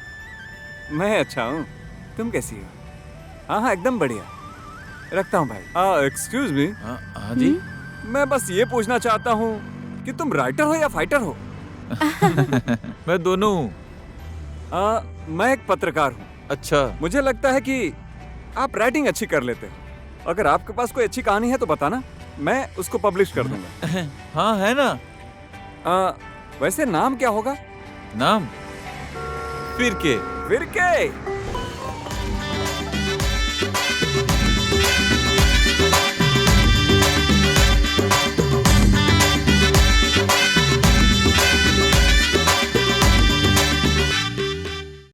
मैं अच्छा हूँ। तुम कैसी हो? हाँ हाँ, एकदम बढ़िया। रखता हूँ भाई। Excuse me. हाँ जी। मैं बस ये पूछना चाहता हूँ कि तुम राइटर हो या फाइटर हो। मैं दोनों हूँ। मैं एक पत्रकार हूँ। अच्छा, मुझे लगता है कि आप राइटिंग अच्छी कर लेते हो। अगर आपके पास कोई अच्छी कहानी है तो बताना, मैं उसको पब्लिश कर दूंगा। हाँ है ना। वैसे नाम क्या होगा? नाम फिर के। फिर के